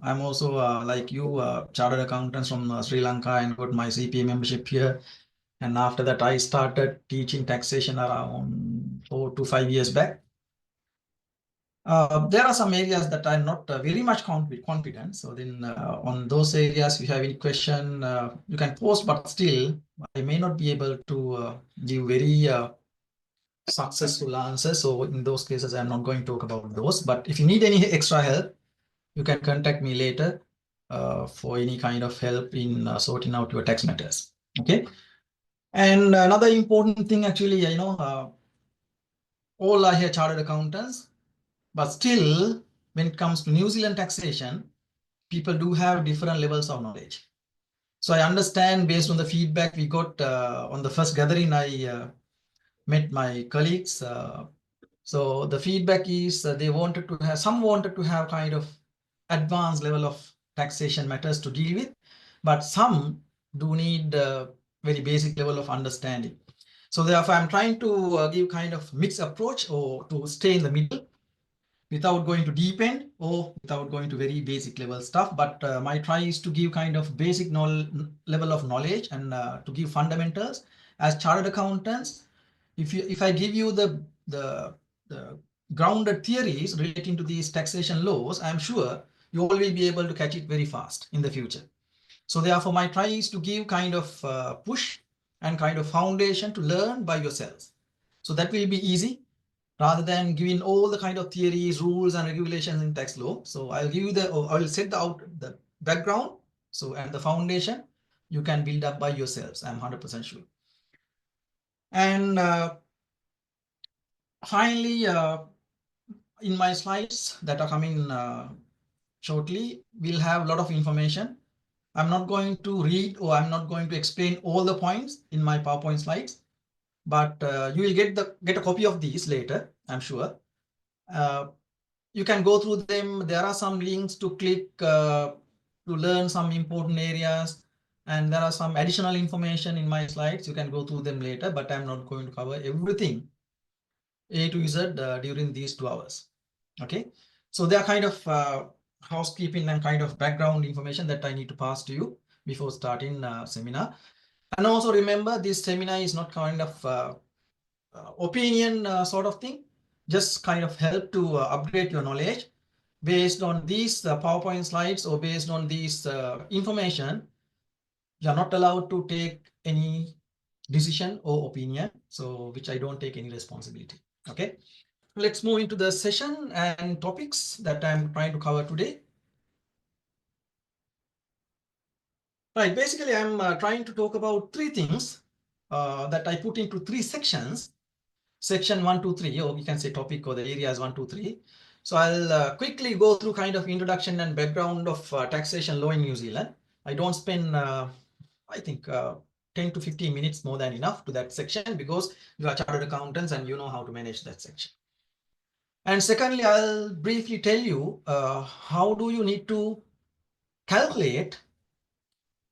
I'm also like you, chartered accountants from Sri Lanka, and got my CPA membership here. And after that, I started teaching taxation around 4 to 5 years back. There are some areas that I'm not very much confident. So then on those areas, if you have any question, you can post, but still, I may not be able to give very successful answers. So in those cases, I'm not going to talk about those. But if you need any extra help, you can contact me later for any kind of help in sorting out your tax matters. Okay. And another important thing, actually, all are here chartered accountants, but still, when it comes to New Zealand taxation, people do have different levels of knowledge. So I understand based on the feedback we got on the first gathering, I met my colleagues. So the feedback is they wanted to have, some wanted to have kind of advanced level of taxation matters to deal with, but some do need a very basic level of understanding. So therefore, I'm trying to give kind of mixed approach, or to stay in the middle without going to deep end or without going to very basic level stuff. But my try is to give kind of basic level of knowledge, and to give fundamentals. As chartered accountants, if I give you the grounded theories relating to these taxation laws, I'm sure you all will be able to catch it very fast in the future. So therefore, my try is to give kind of push and kind of foundation to learn by yourselves. So that will be easy, rather than giving all the kind of theories, rules, and regulations in tax law. So I'll give you I will set the background. So, and the foundation you can build up by yourselves. I'm 100% sure. And finally, in my slides that are coming shortly, we'll have a lot of information. I'm not going to read, or I'm not going to explain all the points in my PowerPoint slides, but you will get a copy of these later, I'm sure. You can go through them. There are some links to click to learn some important areas, and there are some additional information in my slides. You can go through them later, but I'm not going to cover everything A to Z during these 2 hours. Okay, so they are kind of housekeeping and kind of background information that I need to pass to you before starting seminar. And also remember, this seminar is not kind of opinion sort of thing, just kind of help to upgrade your knowledge based on these PowerPoint slides, or based on these information. You are not allowed to take any decision or opinion, so which I don't take any responsibility. Okay, let's move into the session and topics that I'm trying to cover today. Right, basically I'm trying to talk about 3 things that I put into 3 sections. Section 1, 2, 3, or we can say topic, or the areas 1, 2, 3. So I'll quickly go through kind of introduction and background of taxation law in New Zealand. I don't spend, I think, 10 to 15 minutes more than enough to that section, because you are chartered accountants and you know how to manage that section. And secondly, I'll briefly tell you how do you need to calculate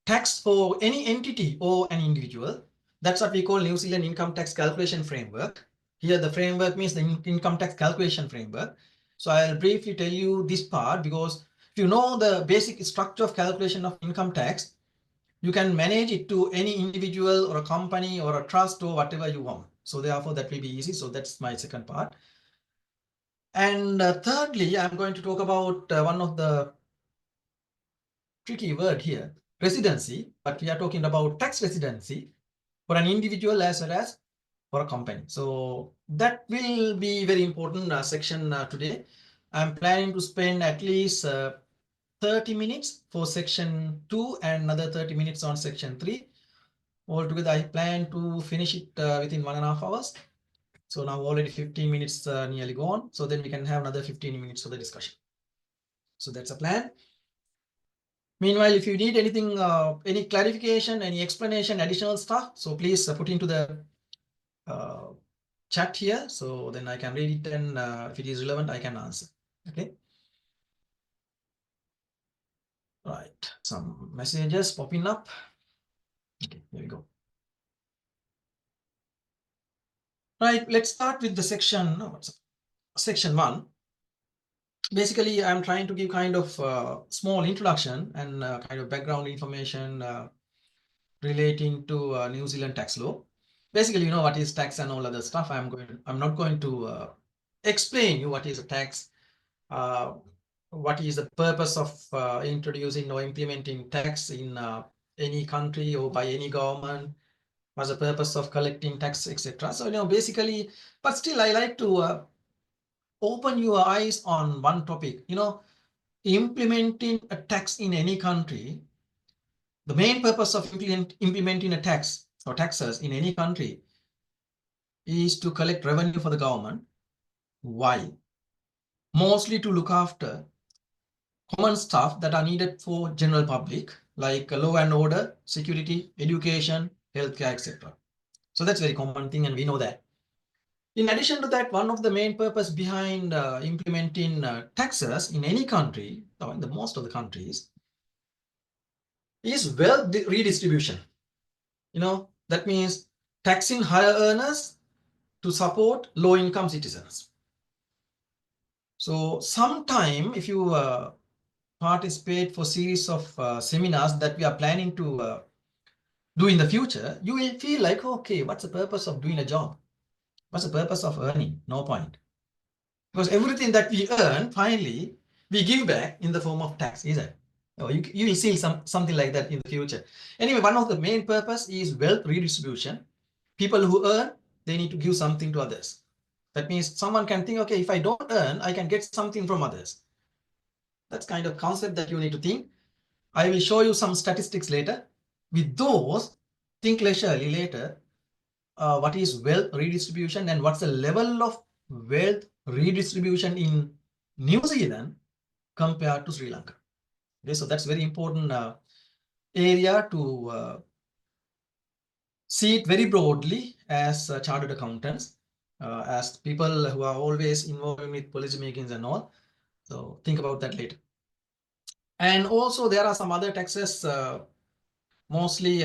tax for any entity or an individual. That's what we call New Zealand income tax calculation framework. Here the framework means the income tax calculation framework. So I'll briefly tell you this part, because if you know the basic structure of calculation of income tax, you can manage it to any individual or a company or a trust or whatever you want. So therefore that will be easy. So that's my second part. And thirdly, I'm going to talk about one of the tricky word here, residency, but we are talking about tax residency for an individual as well as for a company. So that will be very important section today. I'm planning to spend at least 30 minutes for section 2 and another 30 minutes on section 3. Altogether, I plan to finish it within 1.5 hours. So now already 15 minutes nearly gone. So then we can have another 15 minutes for the discussion. So that's a plan. Meanwhile, if you need anything, any clarification, any explanation, additional stuff, so please put into the chat here. So then I can read it, and if it is relevant, I can answer. Okay. Right. Some messages popping up. Okay, here we go. Right. Let's start with the section. No, what's up? Section 1. basically I'm trying to give kind of small introduction and kind of background information relating to New Zealand tax law. Basically, you know what is tax and all other stuff. I'm not going to explain you what is a tax, uh, what is the purpose of introducing or implementing tax in any country or by any government, what's the purpose of collecting tax, etc. So, you know, basically, but still I like to open your eyes on one topic. You know, implementing a tax in any country, the main purpose of implementing a tax or taxes in any country is to collect revenue for the government. Why? Mostly to look after common stuff that are needed for general public, like law and order, security, education, healthcare, etc. So that's very common thing, and we know that. In addition to that, one of the main purpose behind implementing taxes in any country, or in the most of the countries, is wealth redistribution. You know, that means taxing higher earners to support low income citizens. So sometime if you participate for series of seminars that we are planning to do in the future, you will feel like, okay, what's the purpose of doing a job? What's the purpose of earning? No point. Because everything that we earn, finally, we give back in the form of tax, isn't it? Oh, you will see something like that in the future. Anyway, one of the main purpose is wealth redistribution. People who earn, they need to give something to others. That means someone can think, okay, if I don't earn, I can get something from others. That's kind of concept that you need to think. I will show you some statistics later. With those, think leisurely later what is wealth redistribution and what's the level of wealth redistribution in New Zealand compared to Sri Lanka. Okay, so that's very important area to see it very broadly as chartered accountants, as people who are always involved with policy makings and all. So think about that later. And also there are some other taxes mostly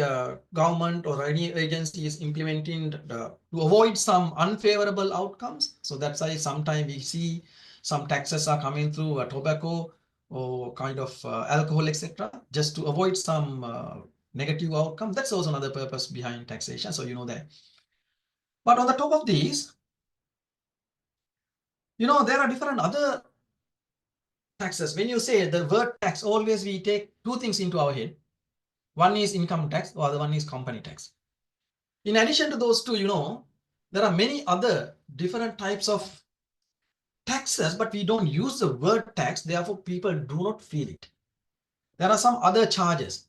government or any agency is implementing to avoid some unfavorable outcomes. So that's why sometimes we see some taxes are coming through tobacco or kind of alcohol, etc., just to avoid some negative outcome. That's also another purpose behind taxation. So you know that. But on the top of these, you know, there are different other taxes. When you say the word tax, always we take two things into our head. One is income tax, the other one is company tax. In addition to those two, you know, there are many other different types of taxes, but we don't use the word tax, therefore people do not feel it. There are some other charges.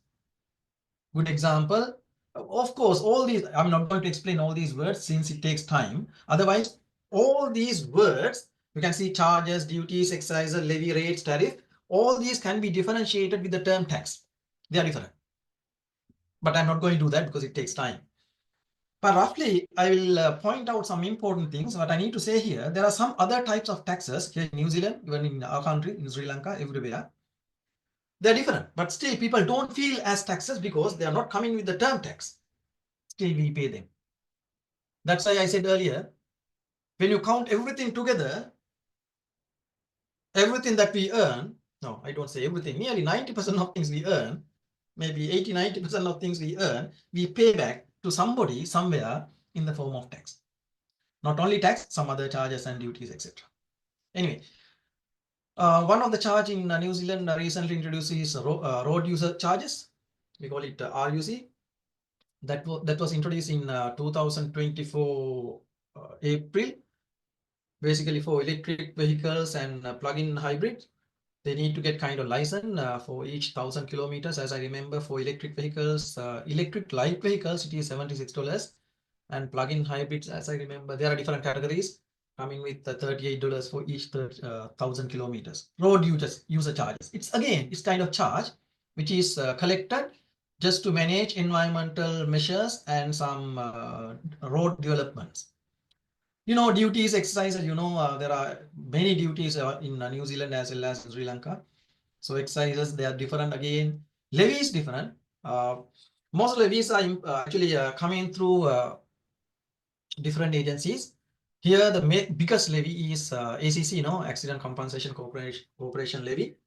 Good example, of course, all these, I'm not going to explain all these words since it takes time. Otherwise, all these words, you can see charges, duties, excise, levy, rates, tariff, all these can be differentiated with the term tax. They are different. But I'm not going to do that because it takes time. But roughly, I will point out some important things. What I need to say here, there are some other types of taxes here in New Zealand, even in our country, in Sri Lanka, everywhere. They're different, but still people don't feel as taxes because they are not coming with the term tax. Still we pay them. That's why I said earlier, when you count everything together, everything that we earn, no, I don't say everything, nearly 90% of things we earn, maybe 80-90% of things we earn, we pay back to somebody somewhere in the form of tax. Not only tax, some other charges and duties, etc. Anyway, one of the charge in New Zealand recently introduced is road user charges. We call it RUC. That was introduced in 2024 April, basically for electric vehicles and plug-in hybrid. They need to get kind of license for each 1,000 kilometers. As I remember, for electric vehicles, electric light vehicles, it is $76. And plug-in hybrids, as I remember, there are different categories coming with $38 for each 1,000 kilometers. Road user charges. It's kind of charge which is collected just to manage environmental measures and some road developments. You know, duties, exercises, you know, there are many duties in New Zealand as well as in Sri Lanka. So exercises, they are different again. Levy is different. Most levies are actually coming through different agencies. Here, the biggest levy is ACC, Accident Compensation Corporation levy.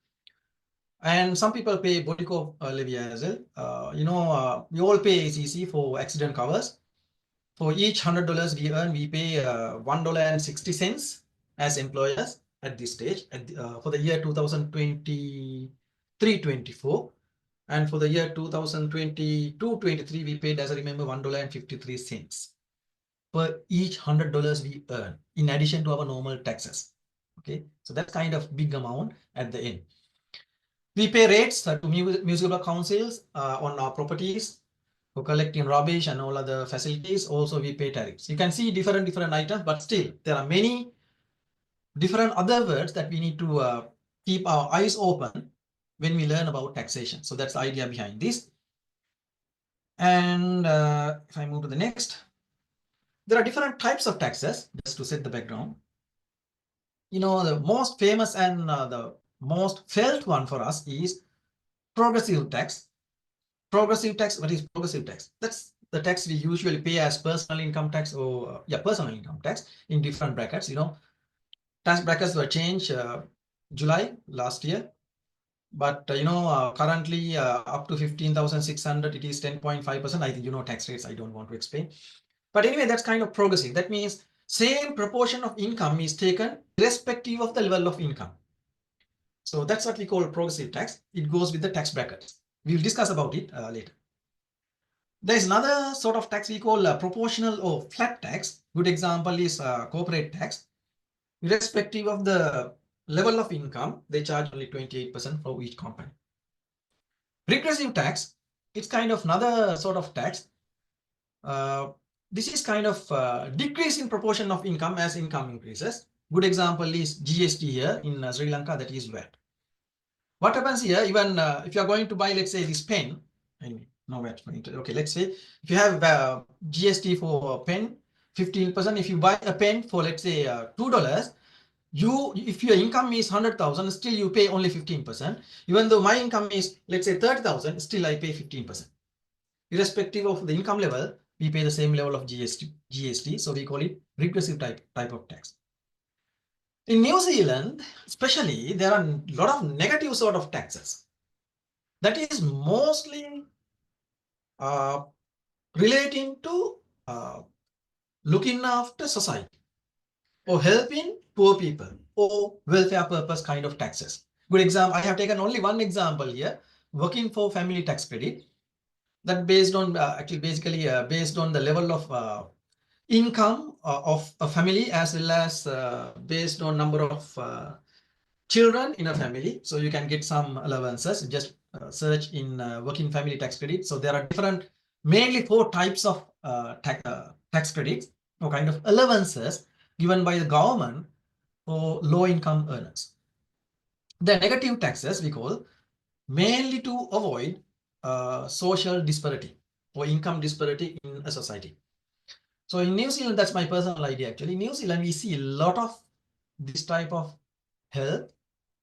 And some people pay body corp levy as well. We all pay ACC for accident covers. For each $100 we earn, we pay $1.60 as employers at this stage for the year 2023-24. And for the year 2022-23, we paid, as I remember, $1.53 per each $100 we earn, in addition to our normal taxes. Okay, so that's kind of big amount at the end. We pay rates to municipal councils on our properties for collecting rubbish and all other facilities. Also, we pay tariffs. You can see different items, but still there are many different other words that we need to keep our eyes open when we learn about taxation. So that's the idea behind this. And if I move to the next, there are different types of taxes, just to set the background. The most famous and the most felt one for us is progressive tax. Progressive tax, what is progressive tax? That's the tax we usually pay as personal income tax or personal income tax in different brackets. Tax brackets were changed July last year, but currently up to 15,600 it is 10.5%. I think tax rates I don't want to explain, but anyway, that's kind of progressive. That means same proportion of income is taken irrespective of the level of income. So that's what we call progressive tax. It goes with the tax brackets. We'll discuss about it later. There's another sort of tax we call proportional or flat tax. Good example is corporate tax. Irrespective of the level of income, they charge only 28% for each company. Regressive tax, it's kind of another sort of tax. This is kind of decrease in proportion of income as income increases. Good example is GST here in Sri Lanka, that is VAT. What happens here, even if you are going to buy, let's say, this pen, anyway, no VAT. Okay, let's say if you have GST for a pen, 15%. If you buy a pen for, let's say, $2, if your income is 100,000, still you pay only 15%. Even though my income is, let's say, 30,000, still I pay 15%. Irrespective of the income level, we pay the same level of GST. So we call it regressive type of tax. In New Zealand, especially, there are a lot of negative sort of taxes. That is mostly relating to looking after society or helping poor people or welfare purpose kind of taxes. Good example, I have taken only one example here, working for family tax credit. That based on basically based on the level of income of a family, as well as based on number of children in a family. So you can get some allowances. Just search in working family tax credit. So there are different, mainly 4 types of tax credits or kind of allowances given by the government for low income earners. The negative taxes we call mainly to avoid social disparity or income disparity in a society. So in New Zealand, that's my personal idea actually. In New Zealand, we see a lot of this type of help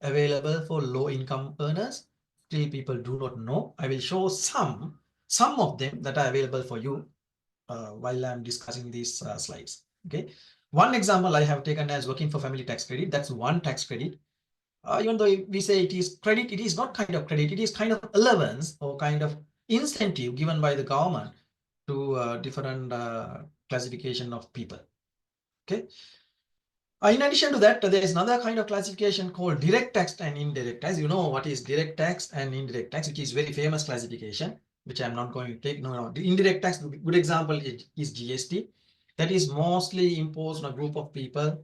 available for low income earners. Still people do not know. I will show some of them that are available for you while I'm discussing these slides. Okay. One example I have taken as working for family tax credit. That's one tax credit. Even though we say it is credit, it is not kind of credit. It is kind of allowance or kind of incentive given by the government to different classification of people. Okay. In addition to that, there is another kind of classification called direct tax and indirect tax. You know what is direct tax and indirect tax, which is very famous classification, which I'm not going to take. No. The indirect tax, good example is GST. That is mostly imposed on a group of people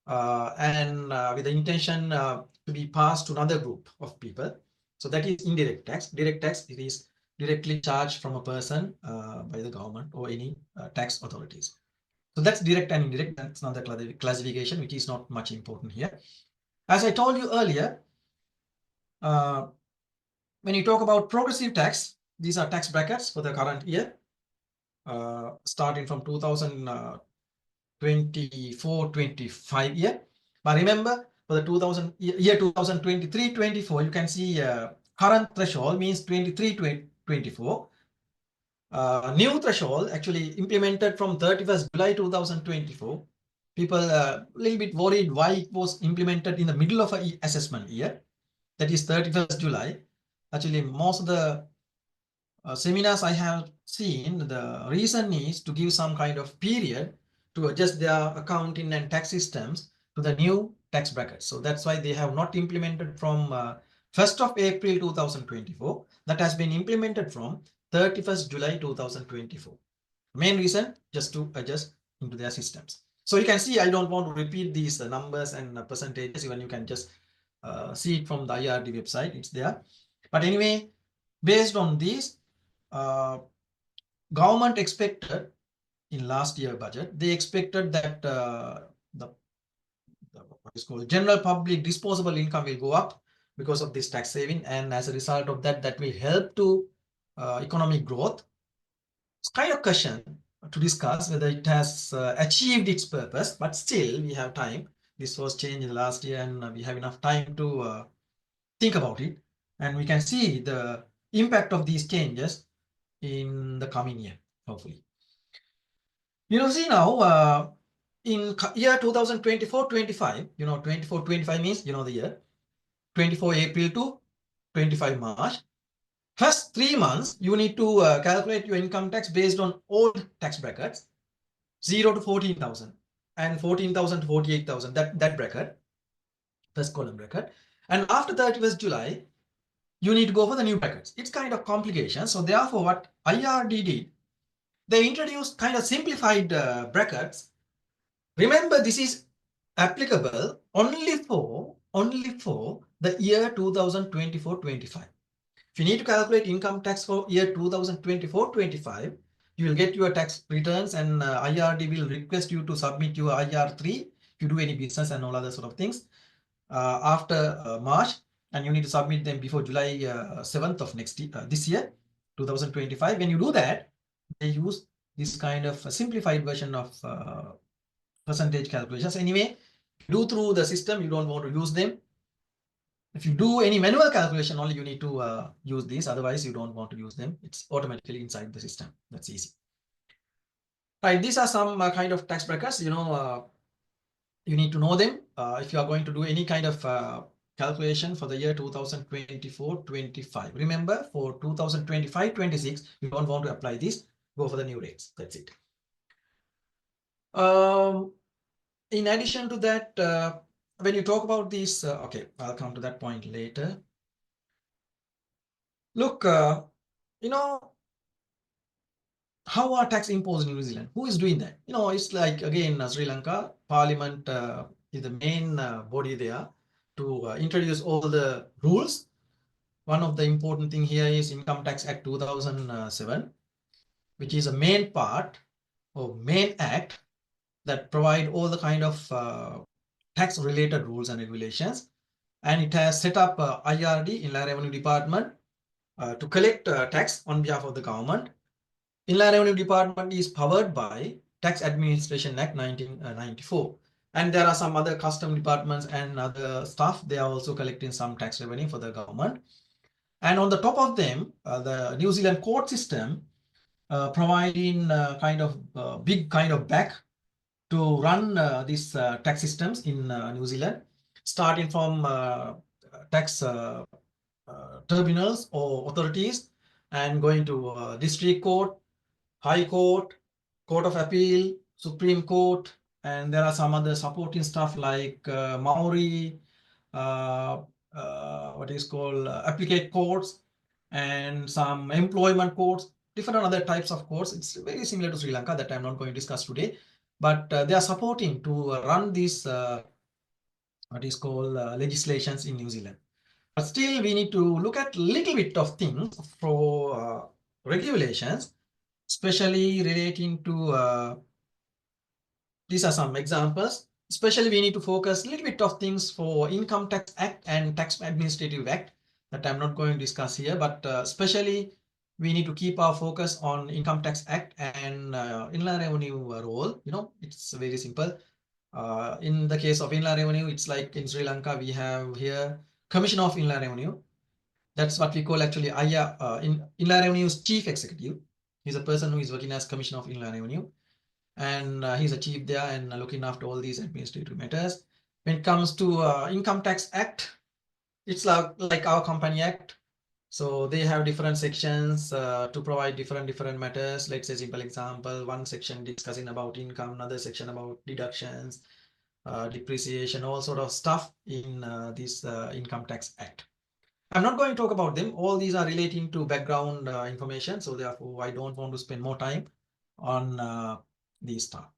and with the intention to be passed to another group of people. So that is indirect tax. Direct tax, it is directly charged from a person by the government or any tax authorities. So that's direct and indirect. That's another classification, which is not much important here. As I told you earlier, when you talk about progressive tax, these are tax brackets for the current year, starting from 2024-25 year. But remember, for the year 2023-24, you can see current threshold means 23-24. New threshold actually implemented from 31st July 2024. people a little bit worried why it was implemented in the middle of a assessment year, that is 31st July. Actually, most of the seminars I have seen, the reason is to give some kind of period to adjust their accounting and tax systems to the new tax bracket. So that's why they have not implemented from 1st of April 2024. That has been implemented from 31st July 2024. Main reason just to adjust into their systems. So you can see, I don't want to repeat these numbers and percentages. Even you can just see it from the IRD website. It's there. But anyway, based on this, government expected in last year budget, they expected that the what is called general public disposable income will go up because of this tax saving, and as a result of that, that will help to economic growth. It's kind of question to discuss whether it has achieved its purpose, but still we have time. This was changed last year, and we have enough time to think about it, and we can see the impact of these changes in the coming year, hopefully. You know, see now, in year 2024-25, 24-25 means, the year, 24 April to 25 March. First 3 months, you need to calculate your income tax based on old tax brackets, 0 to 14,000 and 14,000 to 48,000, that bracket, first column bracket. And after 31st July, you need to go for the new brackets. It's kind of complication. So therefore, what IRD did, they introduced kind of simplified brackets. Remember, this is applicable only for the year 2024-25. If you need to calculate income tax for year 2024-25, you will get your tax returns, and IRD will request you to submit your IR3 if you do any business and all other sort of things after March, and you need to submit them before July 7th of this year, 2025. When you do that, they use this kind of simplified version of percentage calculations. Anyway, if you do through the system, you don't want to use them. If you do any manual calculation, only you need to use these. Otherwise, you don't want to use them. It's automatically inside the system. That's easy. Right. These are some kind of tax brackets. You need to know them if you are going to do any kind of calculation for the year 2024-25. Remember, for 2025-26, you don't want to apply this. Go for the new rates. That's it. In addition to that, when you talk about these, okay, I'll come to that point later. Look, how are tax imposed in New Zealand? Who is doing that? It's like, again, Sri Lanka, Parliament is the main body there to introduce all the rules. One of the important thing here is Income Tax Act 2007, which is a main part or main act that provide all the kind of tax related rules and regulations. And it has set up IRD, Inland Revenue Department, to collect tax on behalf of the government. Inland Revenue Department is powered by Tax Administration Act 1994. And there are some other custom departments and other stuff. They are also collecting some tax revenue for the government. And on the top of them, the New Zealand court system providing big kind of back to run these tax systems in New Zealand, starting from tax tribunals or authorities and going to district court, High Court, Court of Appeal, Supreme Court, and there are some other supporting stuff like Maori, what is called applicate courts, and some employment courts, different other types of courts. It's very similar to Sri Lanka that I'm not going to discuss today, but they are supporting to run these what is called legislations in New Zealand. But still, we need to look at little bit of things for regulations, especially relating to these are some examples. Especially, we need to focus a little bit of things for Income Tax Act and Tax Administrative Act that I'm not going to discuss here, but especially we need to keep our focus on Income Tax Act and Inland Revenue role. It's very simple. In the case of Inland Revenue, it's like in Sri Lanka, we have here Commission of Inland Revenue. That's what we call actually Inland Revenue's chief executive. He's a person who is working as Commissioner of Inland Revenue. and he's a chief there and looking after all these administrative matters. When it comes to Income Tax Act, it's like our Company Act. So they have different sections to provide different matters. Let's say simple example, one section discussing about income, another section about deductions, depreciation, all sort of stuff in this Income Tax Act. I'm not going to talk about them. All these are relating to background information. So therefore, I don't want to spend more time on these stuff.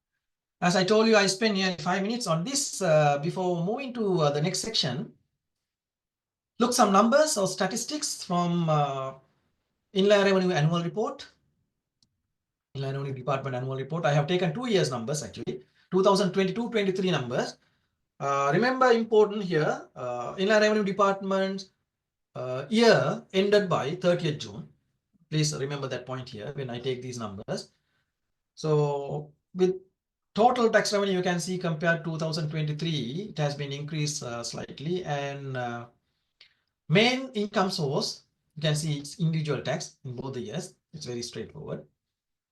As I told you, I spent nearly 5 minutes on this. Before moving to the next section, look some numbers or statistics from Inland Revenue Annual Report. Inland Revenue Department Annual Report. I have taken 2 years numbers actually, 2022-23 numbers. Remember important here, Inland Revenue Department year ended by 30th June. Please remember that point here when I take these numbers. So with total tax revenue, you can see compared to 2023, it has been increased slightly, and main income source, you can see it's individual tax in both the years. It's very straightforward.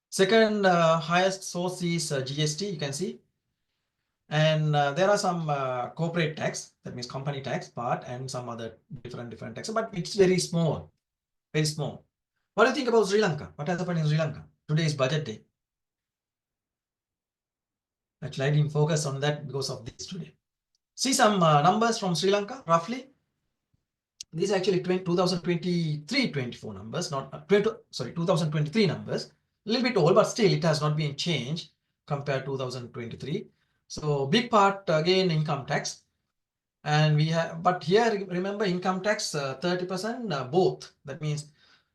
Second highest source is GST, you can see. And there are some corporate tax, that means company tax part, and some other different taxes, but it's very small, very small. What do you think about Sri Lanka? What has happened in Sri Lanka? Today is budget day. Actually, I didn't focus on that because of this today. See some numbers from Sri Lanka, roughly. These are actually 2023-24 numbers, not 2023 numbers. A little bit old, but still it has not been changed compared to 2023. So big part again income tax, and we have. But here remember income tax 30% both. That means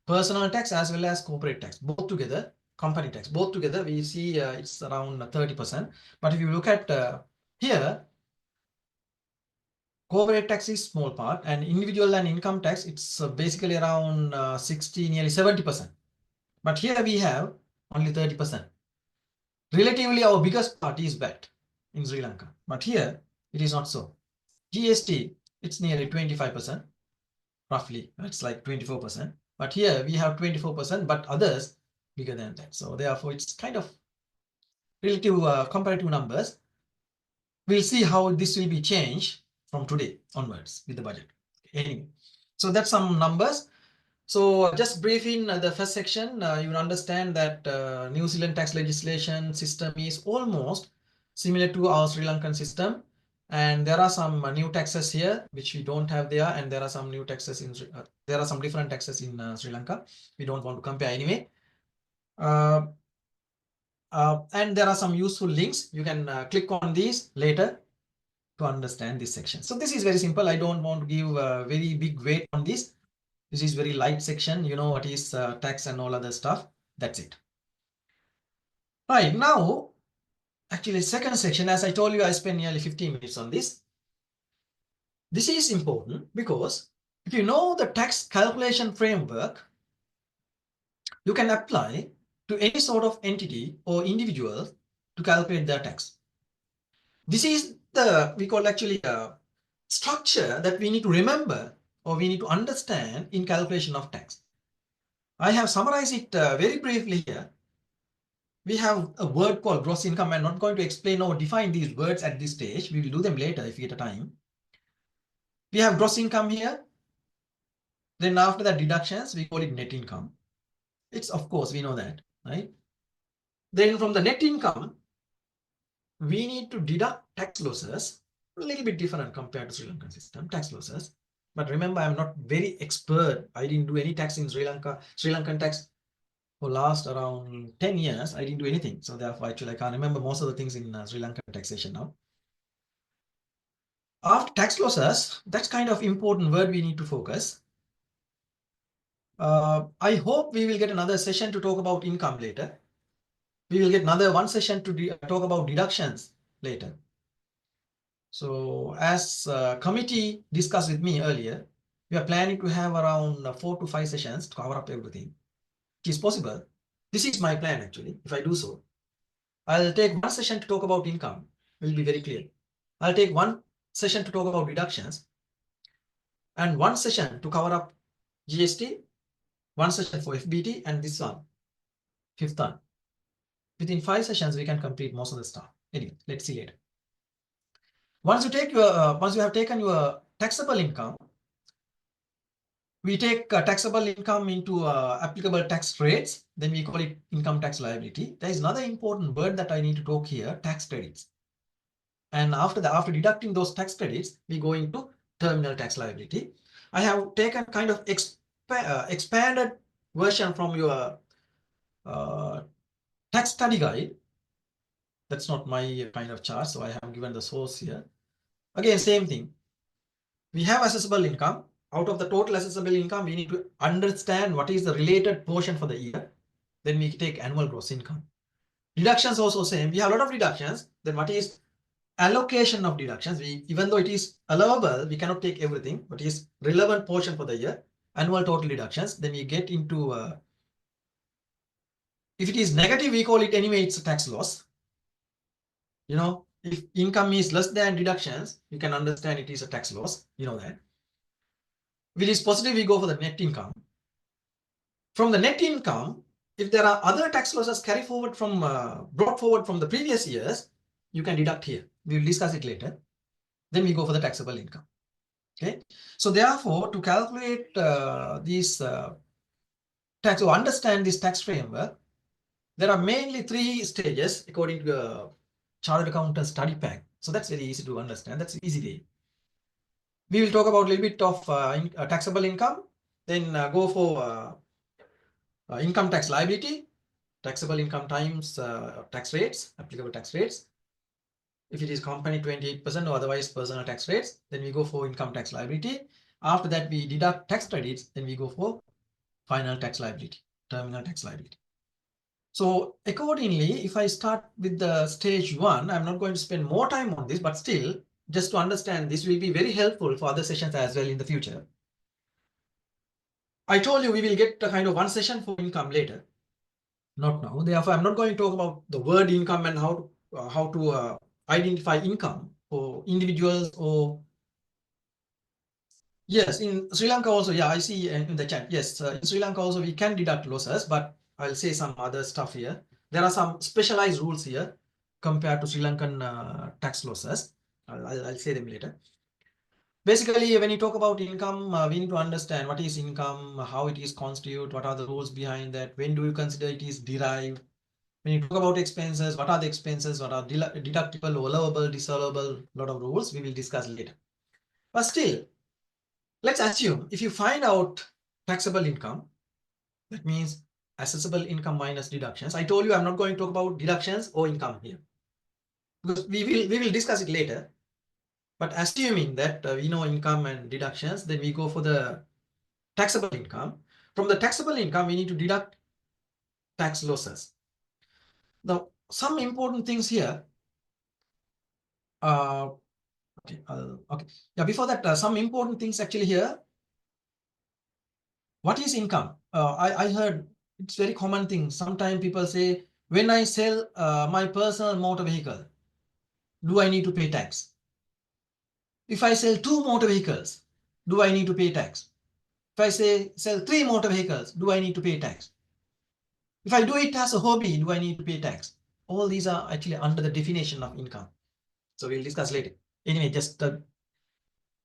personal tax as well as corporate tax, both together. Company tax, both together, we see it's around 30%. But if you look at here, corporate tax is small part, and individual and income tax, it's basically around 60, nearly 70%. But here we have only 30%. Relatively, our biggest part is VAT in Sri Lanka, but here it is not so. GST, it's nearly 25%, roughly. It's like 24%. But here we have 24%, but others bigger than that. So therefore, it's kind of relative comparative numbers. We'll see how this will be changed from today onwards with the budget. Anyway, so that's some numbers. So just briefing the first section, you will understand that New Zealand tax legislation system is almost similar to our Sri Lankan system. And there are some new taxes here, which we don't have there. And there are some new taxes in, there are some different taxes in Sri Lanka. We don't want to compare anyway. And there are some useful links. You can click on these later to understand this section. So this is very simple. I don't want to give a very big weight on this. This is very light section. You know what is tax and all other stuff. That's it. Right, now, actually second section, as I told you, I spent nearly 15 minutes on this. This is important because if you know the tax calculation framework, you can apply to any sort of entity or individual to calculate their tax. This is the, we call actually a structure that we need to remember or we need to understand in calculation of tax. I have summarized it very briefly here. We have a word called gross income. I'm not going to explain or define these words at this stage. We will do them later if we get a time. We have gross income here. Then after that deductions, we call it net income. It's, of course, we know that, right? Then from the net income, we need to deduct tax losses, a little bit different compared to Sri Lankan system, tax losses. But remember, I'm not very expert. I didn't do any tax in Sri Lanka, Sri Lankan tax for last around 10 years. I didn't do anything. So therefore, actually, I can't remember most of the things in Sri Lankan taxation now. After tax losses, that's kind of important word we need to focus. I hope we will get another session to talk about income later. We will get another one session to talk about deductions later. So as committee discussed with me earlier, we are planning to have around 4 to 5 sessions to cover up everything. It is possible. This is my plan actually, if I do so. I'll take one session to talk about income, will be very clear. I'll take one session to talk about deductions and one session to cover up GST, one session for FBT, and this one, fifth one. within 5 sessions, we can complete most of the stuff. Anyway, let's see later. Once you have taken your taxable income, we take taxable income into applicable tax rates, then we call it income tax liability. There is another important word that I need to talk here, tax credits. And after deducting those tax credits, we go into terminal tax liability. I have taken kind of expanded version from your tax study guide. That's not my kind of chart, so I have given the source here. Again, same thing. We have assessable income. Out of the total assessable income, we need to understand what is the related portion for the year. Then we take annual gross income. Deductions also same. We have a lot of deductions. Then what is allocation of deductions? Even though it is allowable, we cannot take everything, but is relevant portion for the year. Annual total deductions. Then we get into if it is negative, we call it anyway, it's a tax loss. You know, if income is less than deductions, you can understand it is a tax loss. You know that. If it is positive, we go for the net income. From the net income, if there are other tax losses carry forward from brought forward from the previous years, you can deduct here. We will discuss it later. Then we go for the taxable income. Okay. So therefore, to calculate these tax or understand this tax framework, there are mainly 3 stages according to the Chartered Accountant Study Pack. So that's very easy to understand. That's easy way. We will talk about a little bit of taxable income, then go for income tax liability, taxable income times tax rates, applicable tax rates. If it is company, 28% or otherwise personal tax rates, then we go for income tax liability. After that, we deduct tax credits, then we go for final tax liability, terminal tax liability. So accordingly, if I start with the stage 1, I'm not going to spend more time on this, but still, just to understand, this will be very helpful for other sessions as well in the future. I told you we will get a kind of 1 session for income later. Not now. Therefore, I'm not going to talk about the word income and how to identify income for individuals or yes, in Sri Lanka also. Yeah, I see in the chat. Yes, in Sri Lanka also we can deduct losses, but I'll say some other stuff here. There are some specialized rules here compared to Sri Lankan tax losses. I'll say them later. Basically, when you talk about income, we need to understand what is income, how it is constituted, what are the rules behind that, when do you consider it is derived. When you talk about expenses, what are the expenses, what are deductible, allowable, disallowable, lot of rules we will discuss later. But still, let's assume if you find out taxable income, that means assessable income minus deductions. I told you I'm not going to talk about deductions or income here because we will discuss it later. But assuming that we know income and deductions, then we go for the taxable income. From the taxable income, we need to deduct tax losses. Now, some important things here. Okay, okay. Yeah, before that, some important things actually here. What is income? I heard it's very common thing. Sometimes people say, when I sell my personal motor vehicle, do I need to pay tax? If I sell 2 motor vehicles, do I need to pay tax? If I sell 3 motor vehicles, do I need to pay tax? If I do it as a hobby, do I need to pay tax? All these are actually under the definition of income. So we'll discuss later. Anyway, just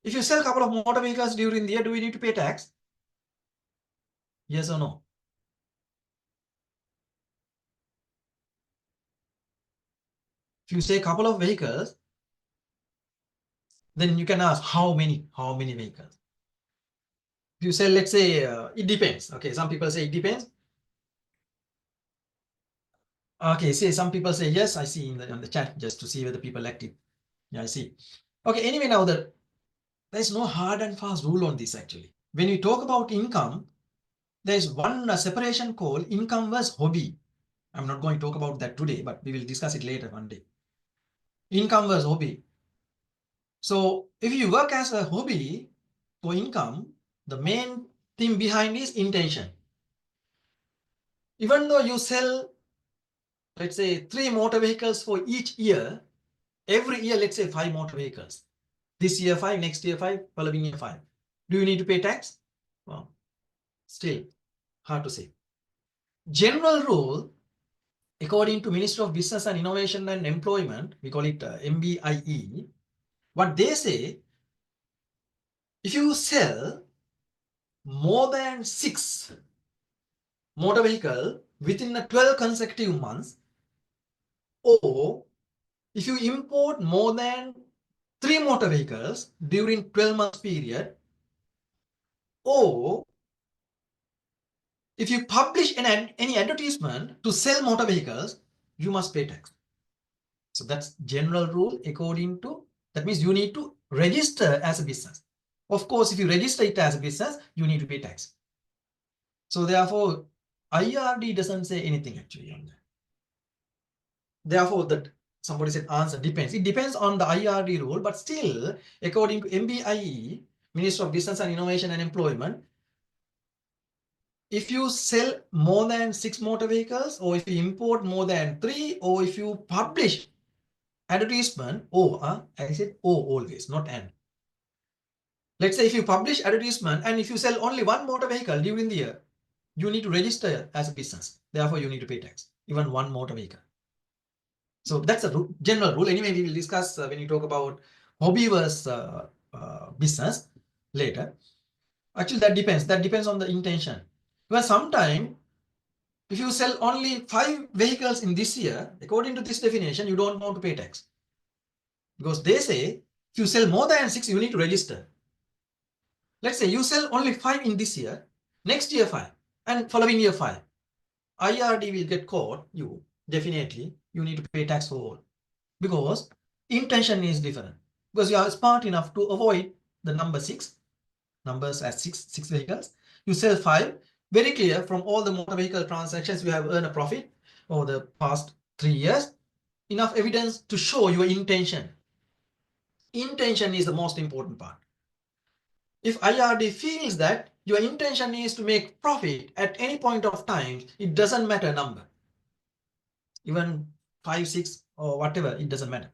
if you sell a couple of motor vehicles during the year, do we need to pay tax? Yes or no? If you say a couple of vehicles, then you can ask how many vehicles. If you say, let's say, it depends. Okay, some people say it depends. Okay, say some people say yes. I see on the chat just to see whether people active. Yeah, I see. Okay, anyway, now there's no hard and fast rule on this actually. When we talk about income, there's one separation called income versus hobby. I'm not going to talk about that today, but we will discuss it later one day. Income versus hobby. So if you work as a hobby for income, the main thing behind is intention. Even though you sell, let's say, 3 motor vehicles for each year, every year, let's say 5 motor vehicles. This year 5, next year 5, following year 5. Do you need to pay tax? Well, still hard to say. General rule, according to Ministry of Business and Innovation and Employment, we call it MBIE, what they say, if you sell more than 6 motor vehicle within a 12 consecutive months, or if you import more than 3 motor vehicles during 12 months period, or if you publish any advertisement to sell motor vehicles, you must pay tax. So that's general rule according to, that means you need to register as a business. Of course, if you register it as a business, you need to pay tax. So therefore, IRD doesn't say anything actually on that. Therefore, that somebody said answer depends. It depends on the IRD rule, but still, according to MBIE, Minister of Business and Innovation and Employment, if you sell more than 6 motor vehicles, or if you import more than 3, or if you publish advertisement, I said always, not and. Let's say if you publish advertisement and if you sell only 1 motor vehicle during the year, you need to register as a business. Therefore, you need to pay tax, even 1 motor vehicle. So that's a general rule. Anyway, we will discuss when you talk about hobby versus business later. Actually, that depends. That depends on the intention. Because sometimes if you sell only 5 vehicles in this year, according to this definition, you don't want to pay tax. Because they say if you sell more than 6, you need to register. Let's say you sell only 5 in this year, next year 5, and following year 5. IRD will get caught, you definitely, you need to pay tax for all. Because intention is different. Because you are smart enough to avoid the number 6, numbers as 6 vehicles. You sell 5, very clear from all the motor vehicle transactions you have earned a profit over the past 3 years. Enough evidence to show your intention. Intention is the most important part. If IRD feels that your intention is to make profit at any point of time, it doesn't matter number. Even 5, 6 or whatever, it doesn't matter.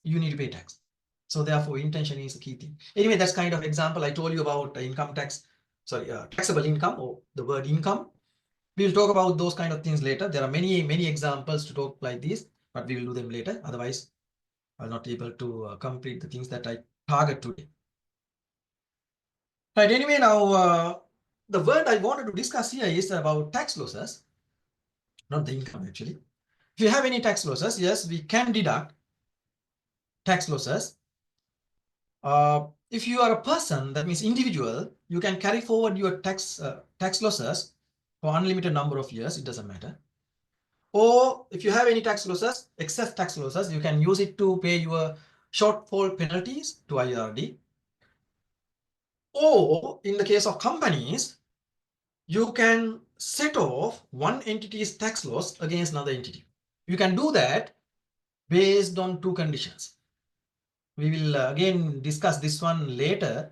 You need to pay tax. So therefore, intention is the key thing. Anyway, that's kind of example I told you about income tax, taxable income, or the word income. We will talk about those kind of things later. There are many examples to talk like this, but we will do them later. Otherwise, I'll not able to complete the things that I target today. Right, anyway, now the word I wanted to discuss here is about tax losses, not the income actually. If you have any tax losses, yes, we can deduct tax losses. If you are a person, that means individual, you can carry forward your tax losses for unlimited number of years, it doesn't matter. Or if you have any tax losses, excess tax losses, you can use it to pay your shortfall penalties to IRD. Or in the case of companies, you can set off one entity's tax loss against another entity. You can do that based on 2 conditions. We will again discuss this one later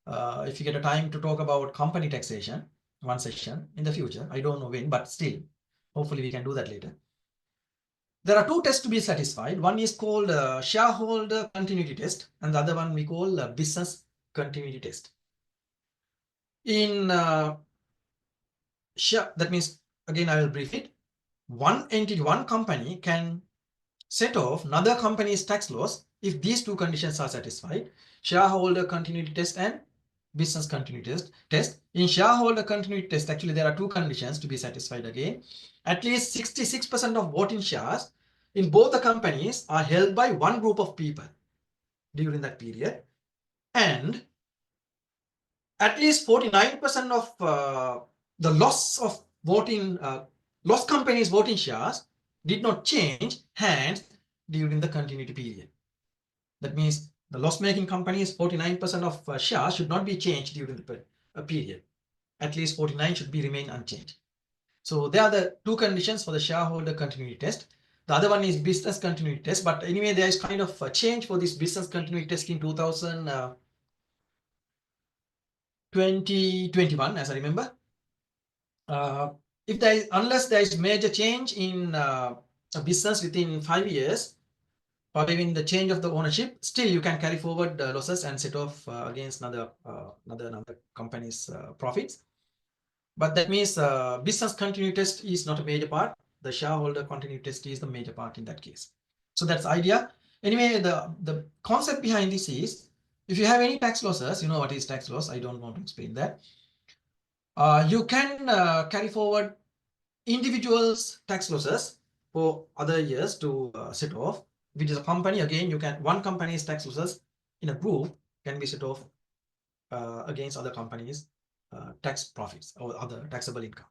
if you get a time to talk about company taxation, one session in the future. I don't know when, but still, hopefully we can do that later. There are 2 tests to be satisfied. One is called shareholder continuity test, and the other one we call business continuity test. In that means, again, I will brief it. One entity, one company can set off another company's tax loss if these 2 conditions are satisfied: shareholder continuity test and business continuity test. In shareholder continuity test, actually there are 2 conditions to be satisfied again. At least 66% of voting shares in both the companies are held by one group of people during that period, and at least 49% of the loss of voting, lost companies' voting shares did not change hands during the continuity period. That means the loss-making companies, 49% of shares should not be changed during the period. At least 49 should be remain unchanged. So there are the 2 conditions for the shareholder continuity test. The other one is business continuity test. But anyway, there is kind of a change for this business continuity test in 2021, as I remember. If there is, unless there is major change in a business within 5 years, following the change of the ownership, still you can carry forward losses and set off against another company's profits. But that means business continuity test is not a major part. the shareholder continuity test is the major part in that case. So that's the idea. Anyway, the concept behind this is, if you have any tax losses, you know what is tax loss. I don't want to explain that. You can carry forward individuals' tax losses for other years to set off. If it is a company, again, you can, one company's tax losses in a group can be set off against other companies' tax profits or other taxable income.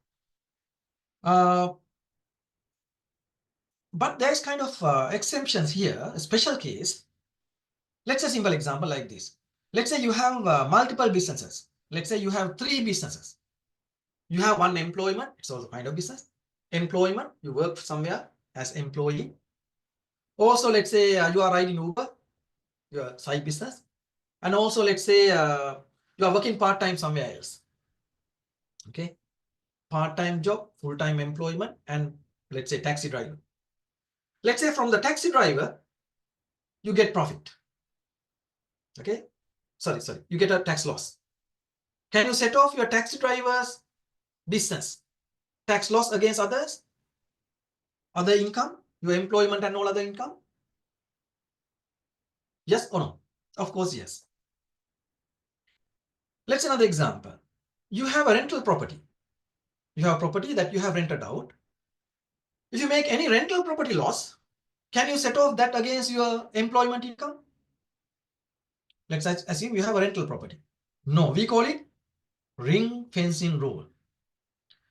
But there's kind of exemptions here, a special case. Let's say a simple example like this. Let's say you have multiple businesses. Let's say you have 3 businesses. You have one employment, it's also kind of business. Employment, you work somewhere as employee. Also, let's say you are riding Uber, your side business. And also, let's say you are working part-time somewhere else. Okay, part-time job, full-time employment, and let's say taxi driver. Let's say from the taxi driver, you get profit. Okay, sorry, you get a tax loss. Can you set off your taxi driver's business tax loss against others? Other income, your employment and all other income? Yes or no? Of course, yes. Let's another example. You have a rental property. You have a property that you have rented out. If you make any rental property loss, can you set off that against your employment income? Let's assume you have a rental property. No, we call it ring fencing rule.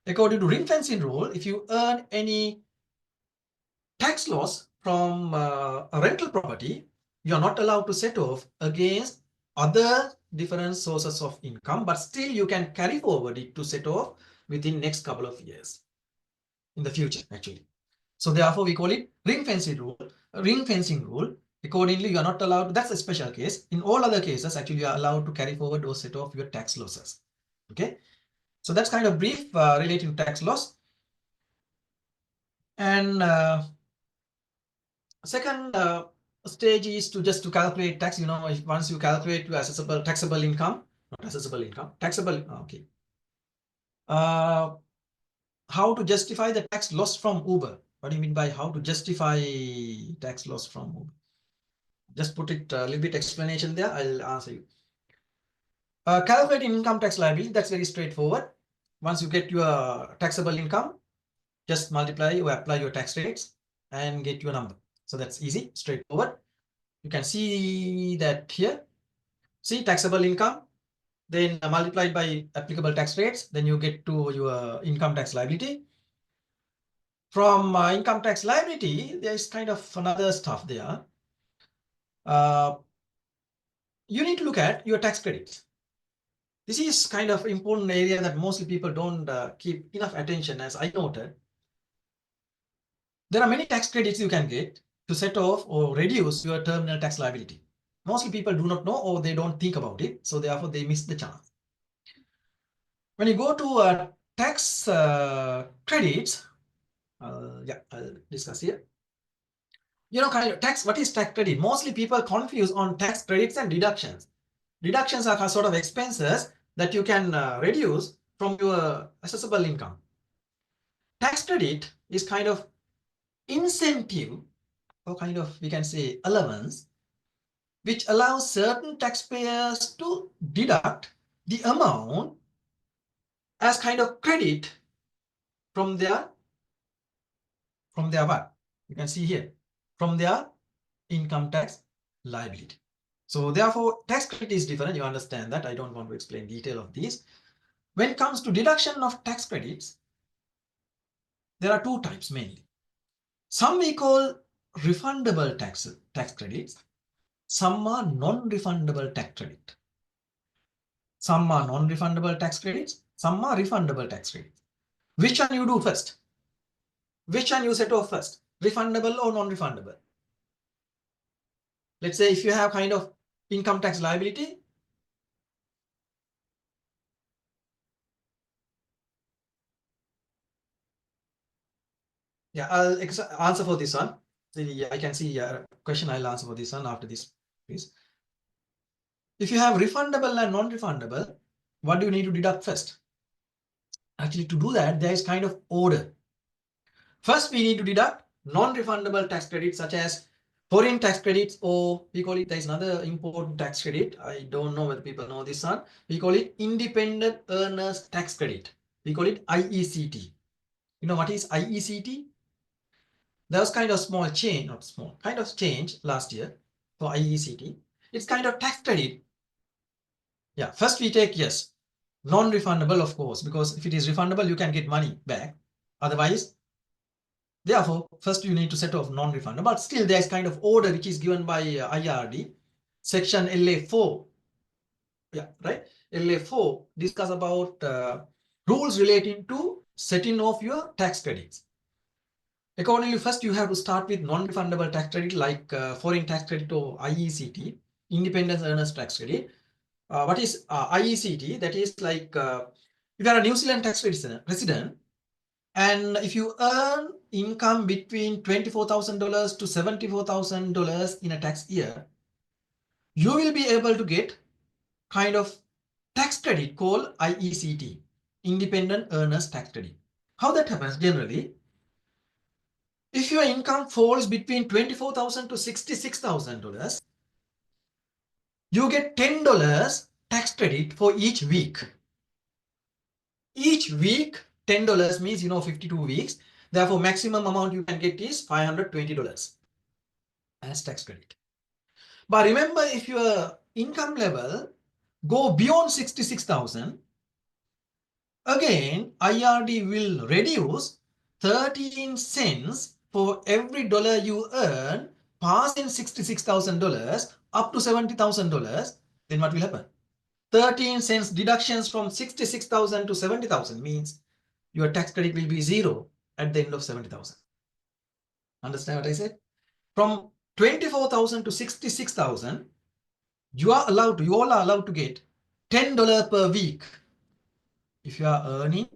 According to ring fencing rule, if you earn any tax loss from a rental property, you are not allowed to set off against other different sources of income, but still you can carry forward it to set off within next couple of years in the future, actually. So therefore, we call it ring fencing rule. Ring fencing rule. Accordingly, you are not allowed. That's a special case. In all other cases, actually, you are allowed to carry forward or set off your tax losses. Okay. So that's kind of brief relating to tax loss. And second stage is to calculate tax. You know, once you calculate your taxable income, not assessable income, taxable. Okay. How to justify the tax loss from Uber? What do you mean by how to justify tax loss from Uber? Just put it a little bit explanation there. I'll answer you. Calculating income tax liability, that's very straightforward. Once you get your taxable income, just multiply or apply your tax rates and get your number. So that's easy, straightforward. You can see that here. See, taxable income, then multiplied by applicable tax rates, then you get to your income tax liability. From income tax liability, there is kind of another stuff there. You need to look at your tax credits. This is kind of important area that mostly people don't keep enough attention, as I noted. There are many tax credits you can get to set off or reduce your terminal tax liability. Mostly people do not know or they don't think about it, so therefore they miss the chance. When you go to tax credits, yeah, I'll discuss here. You know, kind of tax, what is tax credit? Mostly people confuse on tax credits and deductions. Deductions are sort of expenses that you can reduce from your assessable income. Tax credit is kind of incentive or kind of, we can say, allowance, which allows certain taxpayers to deduct the amount as kind of credit from their what? You can see here, from their income tax liability. So therefore, tax credit is different. You understand that. I don't want to explain detail of these. When it comes to deduction of tax credits, there are two types mainly. Some we call refundable tax credits. Some are non-refundable tax credit. Some are non-refundable tax credits. Some are refundable tax credits. Which one you do first? Which one you set off first? Refundable or non-refundable? Let's say if you have kind of income tax liability, yeah, I'll answer for this one. I can see a question. I'll answer for this one after this, please. If you have refundable and non-refundable, what do you need to deduct first? Actually, to do that, there is kind of order. First, we need to deduct non-refundable tax credits such as foreign tax credits, or we call it, there is another important tax credit. I don't know whether people know this one. We call it independent earners tax credit. We call it IECT. You know what is IECT? There was kind of small change, not small, kind of change last year for IECT. It's kind of tax credit. Yeah, first we take, yes, non-refundable, of course, because if it is refundable, you can get money back. Otherwise, therefore, first you need to set off non-refundable. But still, there is kind of order which is given by IRD, section LA4. Yeah, right. LA4 discuss about rules relating to setting off your tax credits. Accordingly, first you have to start with non-refundable tax credit like foreign tax credit or IECT, independent earners tax credit. What is IECT? That is like if you are a New Zealand tax resident, and if you earn income between $24,000 to $74,000 in a tax year, you will be able to get kind of tax credit called IECT, Independent Earners Tax Credit. How that happens generally? If your income falls between $24,000 to $66,000, you get $10 tax credit for each week. Each week, $10 means 52 weeks. Therefore, maximum amount you can get is $520 as tax credit. But remember, if your income level go beyond 66,000, again IRD will reduce 13 cents for every dollar you earn passing $66,000 up to $70,000. Then what will happen? 13 cents deductions from 66,000 to 70,000 means your tax credit will be zero at the end of 70,000. Understand what I said? From 24,000 to 66,000, you all are allowed to get $10 per week if you are earning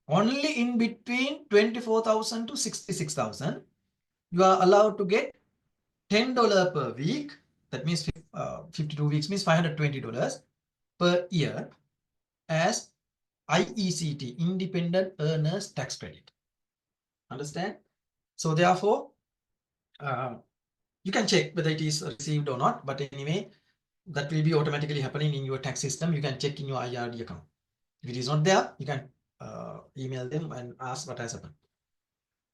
only in between 24,000 to 66,000. You are allowed to get $10 per week. That means 52 weeks means $520 per year as IECT, Independent Earners Tax Credit. Understand? So therefore, you can check whether it is received or not. But anyway, that will be automatically happening in your tax system. You can check in your IRD account. If it is not there, you can email them and ask what has happened.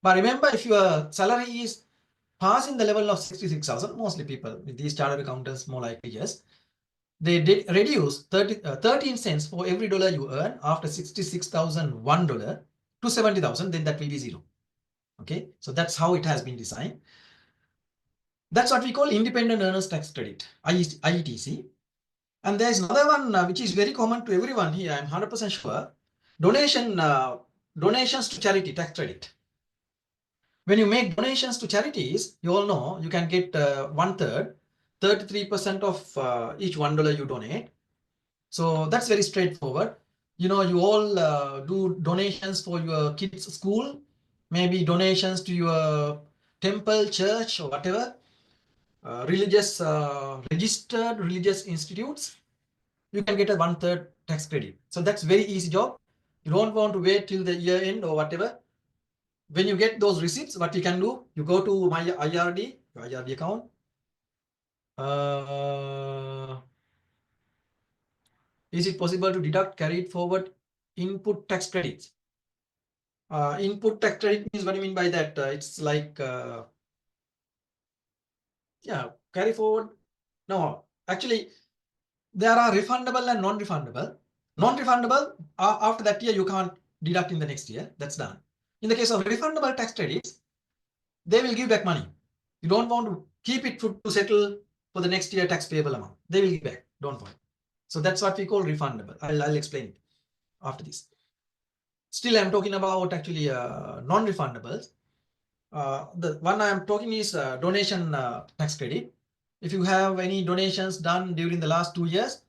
But remember, if your salary is passing the level of 66,000, mostly people with these chartered accountants, more likely yes, they did reduce 13 cents for every dollar you earn after $66,001 to 70,000, then that will be zero. Okay, so that's how it has been designed. That's what we call independent earners tax credit, IETC. And there's another one which is very common to everyone here, I'm 100% sure. Donations to charity tax credit. When you make donations to charities, you all know you can get 1/3, 33% of each $1 you donate. So that's very straightforward. You all do donations for your kids' school, maybe donations to your temple, church, or whatever, registered religious institutes. You can get a 1/3 tax credit. So that's very easy job. You don't want to wait till the year end or whatever. When you get those receipts, what you can do, you go to my IRD, your IRD account. Is it possible to deduct carried forward input tax credits? Input tax credit means, what do you mean by that? It's like, yeah, carry forward. No, actually, there are refundable and non-refundable. Non-refundable, after that year, you can't deduct in the next year. That's done. In the case of refundable tax credits, they will give back money. You don't want to keep it to settle for the next year tax payable amount. They will give back. Don't worry. So that's what we call refundable. I'll explain it after this. Still, I'm talking about actually non-refundables. The one I'm talking is donation tax credit. If you have any donations done during the last 2 years,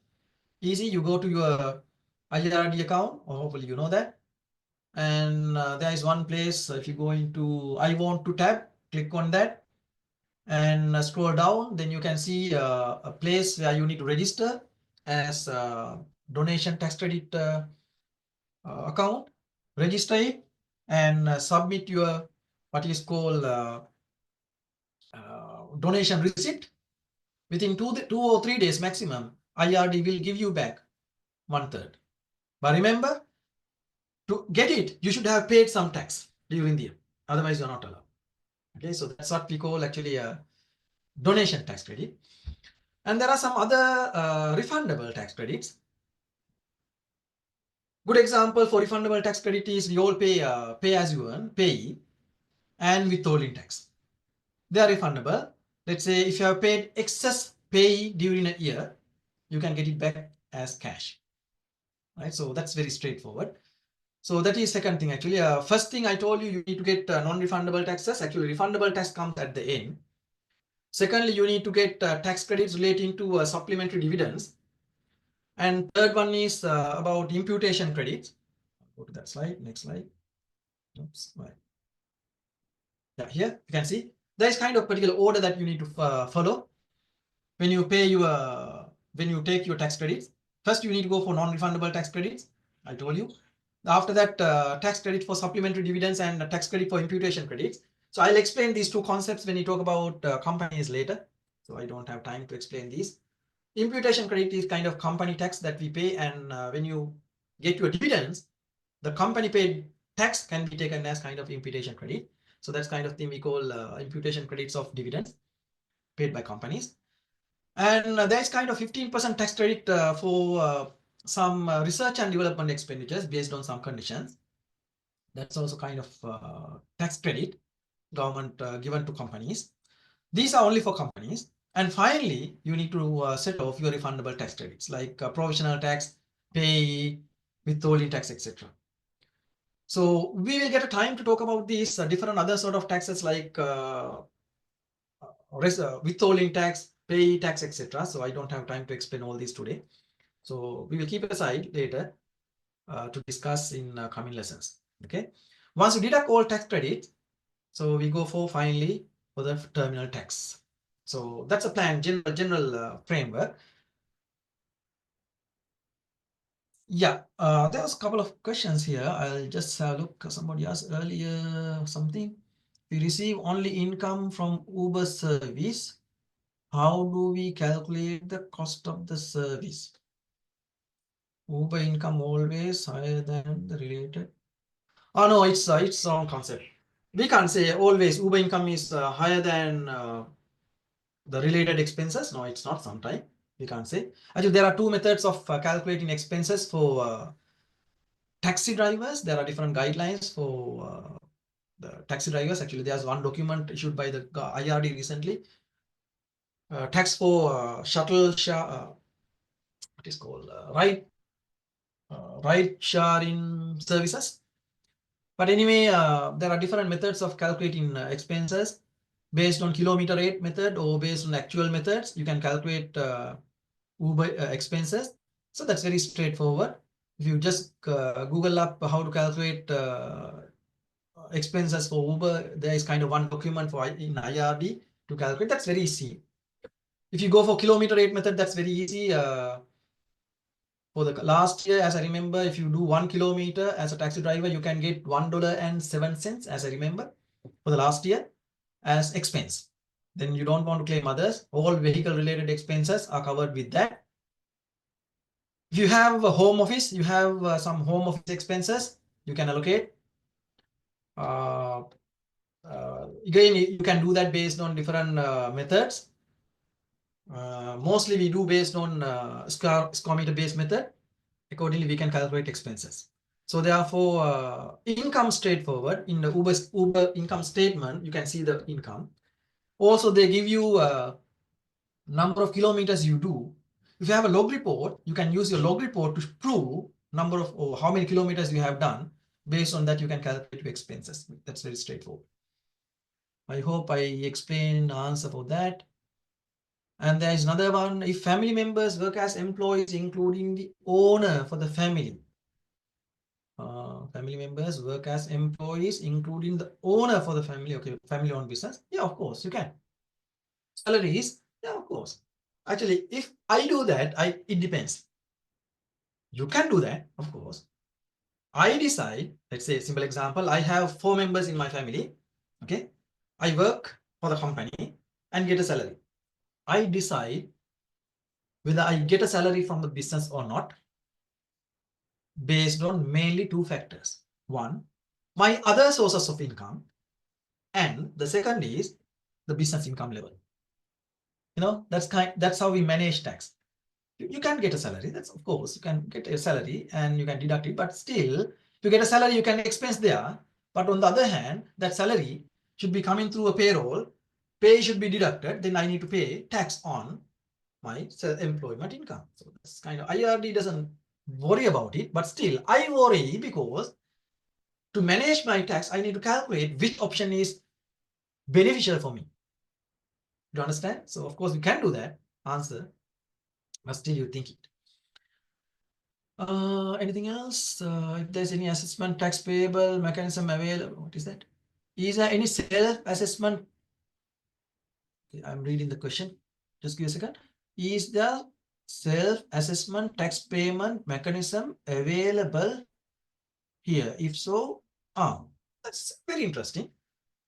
easy, you go to your IRD account, or hopefully you know that. And there is one place, if you go into I want to tab, click on that and scroll down, then you can see a place where you need to register as donation tax credit account, register it and submit your what is called donation receipt. Within 2 or 3 days maximum, IRD will give you back 1/3. But remember, to get it, you should have paid some tax during the year. Otherwise, you're not allowed. Okay, so that's what we call actually a donation tax credit. And there are some other refundable tax credits. Good example for refundable tax credit is we all pay as you earn, pay, and withholding tax. They are refundable. Let's say if you have paid excess pay during a year, you can get it back as cash. Right, so that's very straightforward. So that is second thing actually. First thing I told you, you need to get non-refundable taxes. Actually, refundable tax comes at the end. Secondly, you need to get tax credits relating to supplementary dividends. And third one is about imputation credits. Go to that slide, next slide. Oops, right. Yeah, here you can see there is kind of particular order that you need to follow when you pay when you take your tax credits. First, you need to go for non-refundable tax credits. I told you. After that, tax credit for supplementary dividends and tax credit for imputation credits. So I'll explain these two concepts when you talk about companies later. So I don't have time to explain these. Imputation credit is kind of company tax that we pay, and when you get your dividends, the company paid tax can be taken as kind of imputation credit. So that's kind of thing we call imputation credits of dividends paid by companies. And there's kind of 15% tax credit for some research and development expenditures based on some conditions. That's also kind of tax credit government given to companies. These are only for companies. And finally, you need to set off your refundable tax credits like provisional tax, pay, withholding tax, etc. So we will get a time to talk about these different other sort of taxes like withholding tax, pay tax, etc. So I don't have time to explain all these today. So we will keep it aside later to discuss in coming lessons. Okay. Once you deduct all tax credits, so we go for finally for the terminal tax. So that's a plan, general framework. Yeah, there was a couple of questions here. I'll just look. Somebody asked earlier something. We receive only income from Uber service. How do we calculate the cost of the service? Uber income always higher than the related. Oh no, it's wrong concept. We can't say always Uber income is higher than the related expenses. No, it's not. Sometime we can't say. Actually, there are two methods of calculating expenses for taxi drivers. There are different guidelines for the taxi drivers. Actually, there's one document issued by the IRD recently. Tax for shuttle what is called ride sharing services. But anyway, there are different methods of calculating expenses based on kilometer rate method or based on actual methods. You can calculate Uber expenses. So that's very straightforward. If you just Google up how to calculate expenses for Uber, there is kind of one document for in IRD to calculate. That's very easy. If you go for kilometer rate method, that's very easy. For the last year, as I remember, if you do 1 kilometer as a taxi driver, you can get $1.07, as I remember, for the last year as expense. Then you don't want to claim others. All vehicle related expenses are covered with that. If you have a home office, you have some home office expenses, you can allocate. Again, you can do that based on different methods. Mostly we do based on square meter based method. Accordingly, we can calculate expenses. So therefore, income straightforward. In the Uber income statement, you can see the income. Also, they give you number of kilometers you do. If you have a log report, you can use your log report to prove number of or how many kilometers you have done. Based on that, you can calculate your expenses. That's very straightforward. I hope I explained the answer for that. And there is another one. If family members work as employees, including the owner for the family. Family members work as employees, including the owner for the family. Okay, family-owned business. Yeah, of course, you can. Salaries. Yeah, of course. Actually, if I do that, it depends. You can do that, of course. I decide, let's say a simple example, I have 4 members in my family. Okay, I work for the company and get a salary. I decide whether I get a salary from the business or not based on mainly two factors. One, my other sources of income, and the second is the business income level. That's how we manage tax. You can get a salary. That's, of course, you can get a salary and you can deduct it, but still, you get a salary, you can expense there. But on the other hand, that salary should be coming through a payroll. Pay should be deducted. Then I need to pay tax on my employment income. So that's kind of IRD doesn't worry about it, but still I worry because to manage my tax, I need to calculate which option is beneficial for me. Do you understand? So of course you can do that answer, but still you think it. Anything else? If there's any assessment tax payable mechanism available, what is that? Is there any self-assessment? Okay, I'm reading the question. Just give a second. Is the self-assessment tax payment mechanism available here? If so, that's very interesting.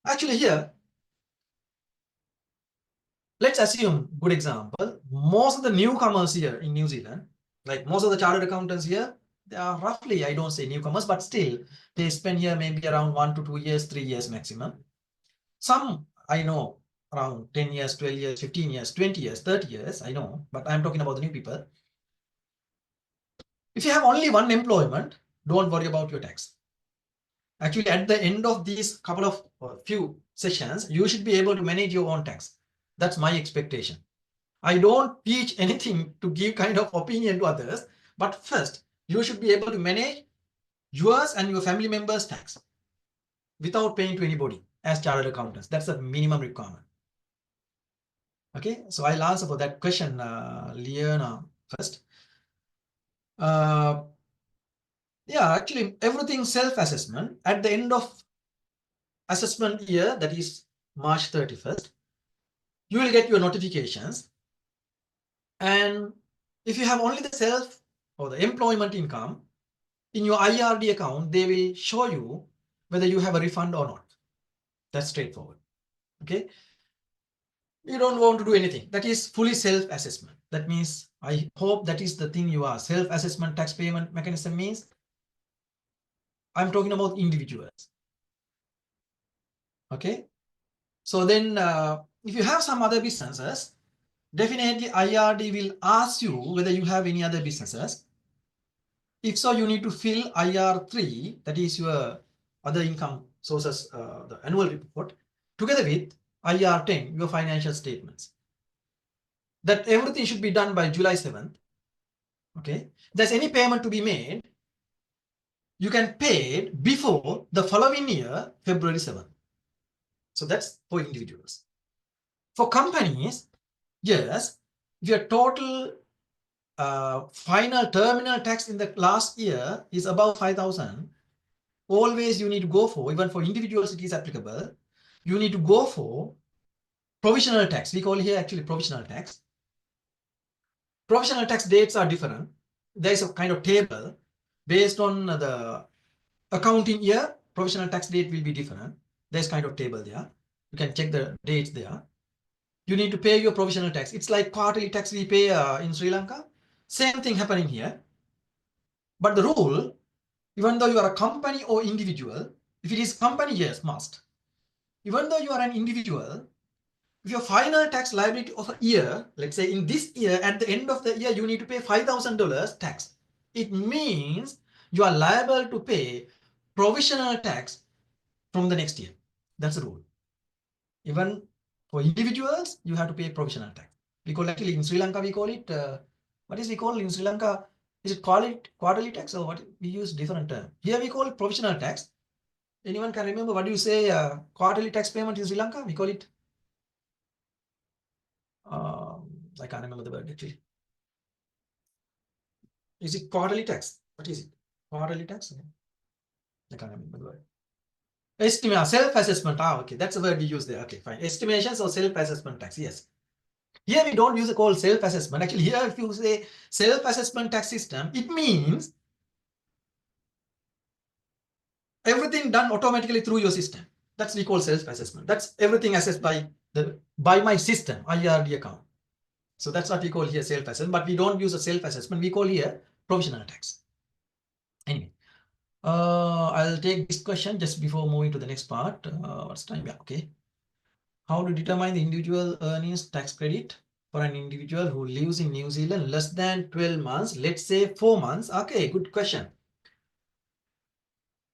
Actually, here, let's assume, good example, most of the newcomers here in New Zealand, like most of the chartered accountants here, they are roughly, I don't say newcomers, but still, they spend here maybe around 1 to 2 years, 3 years maximum. Some I know around 10 years, 12 years, 15 years, 20 years, 30 years, I know, but I'm talking about the new people. If you have only one employment, don't worry about your tax. Actually, at the end of these couple of few sessions, you should be able to manage your own tax. That's my expectation. I don't teach anything to give kind of opinion to others, but first, you should be able to manage yours and your family members' tax without paying to anybody as chartered accountants. That's a minimum requirement. Okay, so I'll answer for that question, Leona, first. Yeah, actually, everything self-assessment at the end of assessment year, that is March 31st, you will get your notifications. And if you have only the self or the employment income in your IRD account, they will show you whether you have a refund or not. That's straightforward. Okay. You don't want to do anything. That is fully self-assessment. That means, I hope that is the thing you are. Self-assessment tax payment mechanism means I'm talking about individuals. Okay. So then if you have some other businesses, definitely IRD will ask you whether you have any other businesses. If so, you need to fill IR3, that is your other income sources, the annual report, together with IR10, your financial statements. That everything should be done by July 7th. Okay. If there's any payment to be made, you can pay it before the following year, February 7th. So that's for individuals. For companies, yes, if your total final terminal tax in the last year is above 5,000, always you need to go for, even for individuals it is applicable, you need to go for provisional tax. We call here actually provisional tax. Provisional tax dates are different. There is a kind of table based on the accounting year. Provisional tax date will be different. There's kind of table there. You can check the dates there. You need to pay your provisional tax. It's like quarterly tax we pay in Sri Lanka. Same thing happening here. But the rule, even though you are a company or individual, if it is company, yes, must. Even though you are an individual, if your final tax liability of a year, let's say in this year, at the end of the year, you need to pay $5,000 tax. It means you are liable to pay provisional tax from the next year. That's the rule. Even for individuals, you have to pay provisional tax. We call actually in Sri Lanka, we call it, what is we call in Sri Lanka? Is it call it quarterly tax or what? We use different term. Here we call it provisional tax. Anyone can remember what do you say quarterly tax payment in Sri Lanka? We call it, I can't remember the word actually. Is it quarterly tax? What is it? Quarterly tax? I can't remember the word. Estimate, self-assessment. Okay, that's the word we use there. Okay, fine. Estimations or self-assessment tax. Yes. Here we don't use a call self-assessment. Actually, here if you say self-assessment tax system, it means everything done automatically through your system. That's we call self-assessment. That's everything assessed by my system, IRD account. So that's what we call here self-assessment, but we don't use a self-assessment. We call here provisional tax. Anyway, I'll take this question just before moving to the next part. What's time? Yeah, okay. How to determine the individual earnings tax credit for an individual who lives in New Zealand less than 12 months, let's say 4 months. Okay, good question.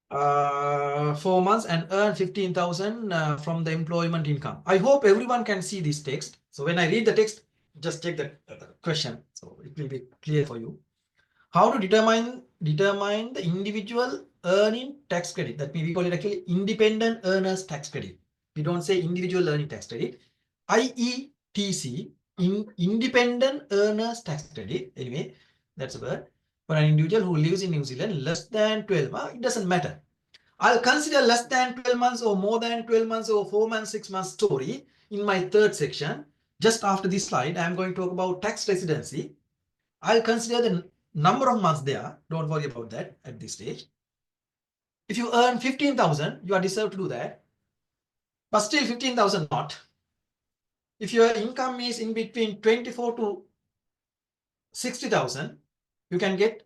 4 months and earn 15,000 from the employment income. I hope everyone can see this text. So when I read the text, just check the question. So it will be clear for you. How to determine the individual earning tax credit. That means we call it actually independent earners tax credit. We don't say individual earning tax credit. IETC, independent earners tax credit. Anyway, that's a word. For an individual who lives in New Zealand less than 12 months, it doesn't matter. I'll consider less than 12 months or more than 12 months or 4 months, 6 months story in my third section. Just after this slide, I'm going to talk about tax residency. I'll consider the number of months there. Don't worry about that at this stage. If you earn 15,000, you are deserved to do that. But still 15,000 not. If your income is in between 24 to 60,000, you can get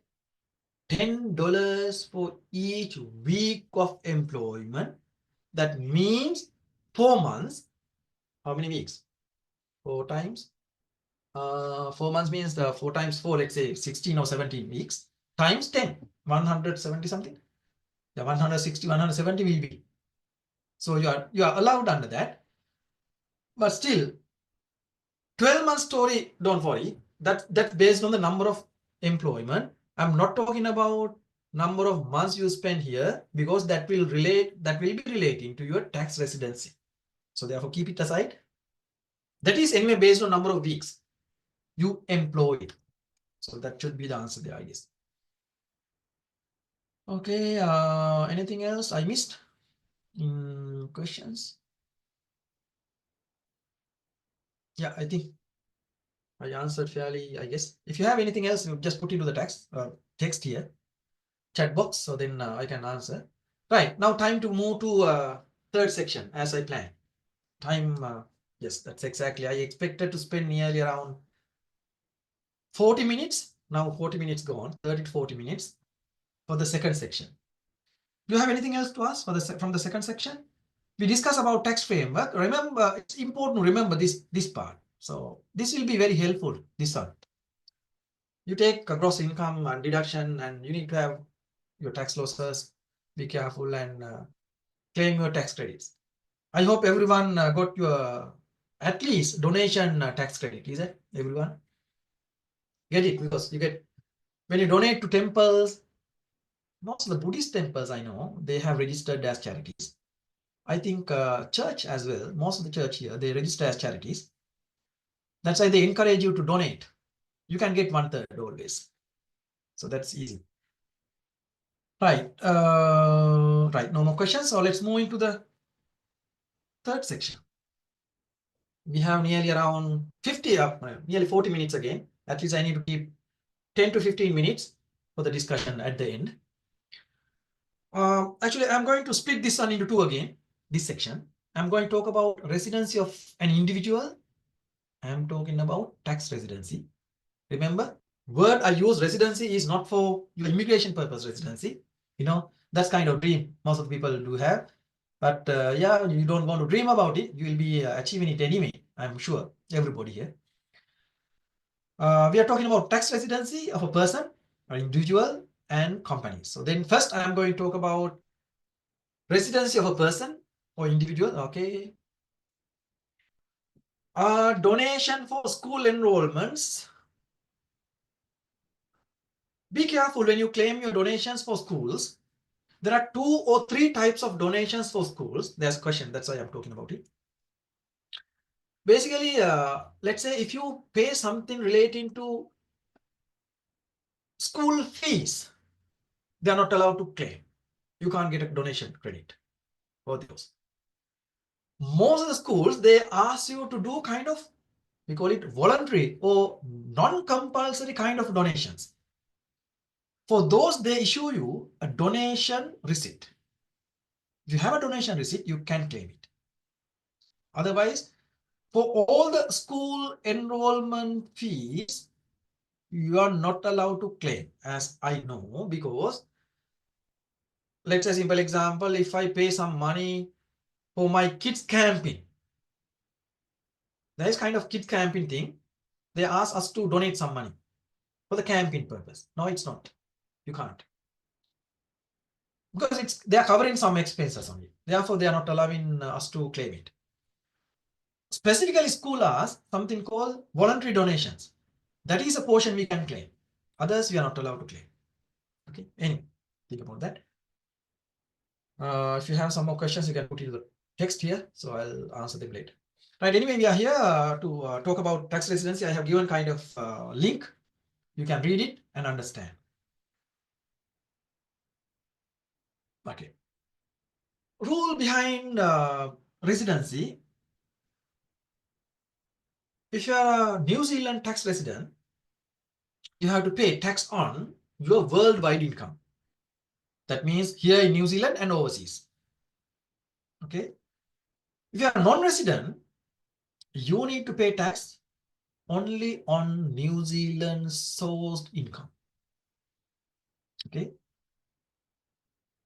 $10 for each week of employment. That means 4 months. How many weeks? 4 times. 4 months means 4 times 4, let's say 16 or 17 weeks times 10, 170 something. Yeah, 160, 170 will be. So you are allowed under that. But still, 12 month story, don't worry. That's based on the number of employment. I'm not talking about number of months you spend here because that will be relating to your tax residency. So therefore keep it aside. That is anyway based on number of weeks you employed. So that should be the answer there, I guess. Okay, anything else I missed in questions? Yeah, I think I answered fairly, I guess. If you have anything else, you just put into the text here, chat box, so then I can answer. Right, now time to move to third section as I planned. Time, yes, that's exactly. I expected to spend nearly around 40 minutes. Now 40 minutes gone, 30 to 40 minutes for the second section. Do you have anything else to ask from the second section? We discuss about tax framework. Remember, it's important to remember this part. So this will be very helpful, this one. You take a gross income and deduction, and you need to have your tax losses. Be careful and claim your tax credits. I hope everyone got your at least donation tax credit. Is it everyone? Get it because you get when you donate to temples. Most of the Buddhist temples I know they have registered as charities. I think church as well. Most of the church here they register as charities. That's why they encourage you to donate. You can get 1/3 always. So that's easy. Right. Right. No more questions. So let's move into the third section. We have nearly around 50 nearly 40 minutes again. At least I need to keep 10 to 15 minutes for the discussion at the end. Actually, I'm going to split this one into two again, this section. I'm going to talk about residency of an individual. I'm talking about tax residency. Remember, word I use residency is not for your immigration purpose residency. You know, that's kind of dream most of the people do have. But yeah, you don't want to dream about it. You will be achieving it anyway. I'm sure everybody here. We are talking about tax residency of a person, or individual, and company. So then first I'm going to talk about residency of a person or individual. Okay. Donation for school enrollments. Be careful when you claim your donations for schools. There are 2 or 3 types of donations for schools. There's a question, that's why I'm talking about it. Basically, let's say if you pay something relating to school fees, they are not allowed to claim. You can't get a donation credit for those. Most of the schools, they ask you to do kind of, we call it voluntary or non-compulsory kind of donations. For those, they issue you a donation receipt. If you have a donation receipt, you can claim it. Otherwise, for all the school enrollment fees, you are not allowed to claim, as I know, because let's say simple example, if I pay some money for my kids camping, there is kind of kids camping thing. They ask us to donate some money for the camping purpose. No, it's not. You can't. Because they are covering some expenses only. Therefore, they are not allowing us to claim it. Specifically, school asks something called voluntary donations. That is a portion we can claim. Others, we are not allowed to claim. Okay. Anyway, think about that. If you have some more questions, you can put in the text here. So I'll answer them later. Right. Anyway, we are here to talk about tax residency. I have given kind of link. You can read it and understand. Okay. Rule behind residency. If you are a New Zealand tax resident, you have to pay tax on your worldwide income. That means here in New Zealand and overseas. Okay. If you are a non-resident, you need to pay tax only on New Zealand sourced income. Okay.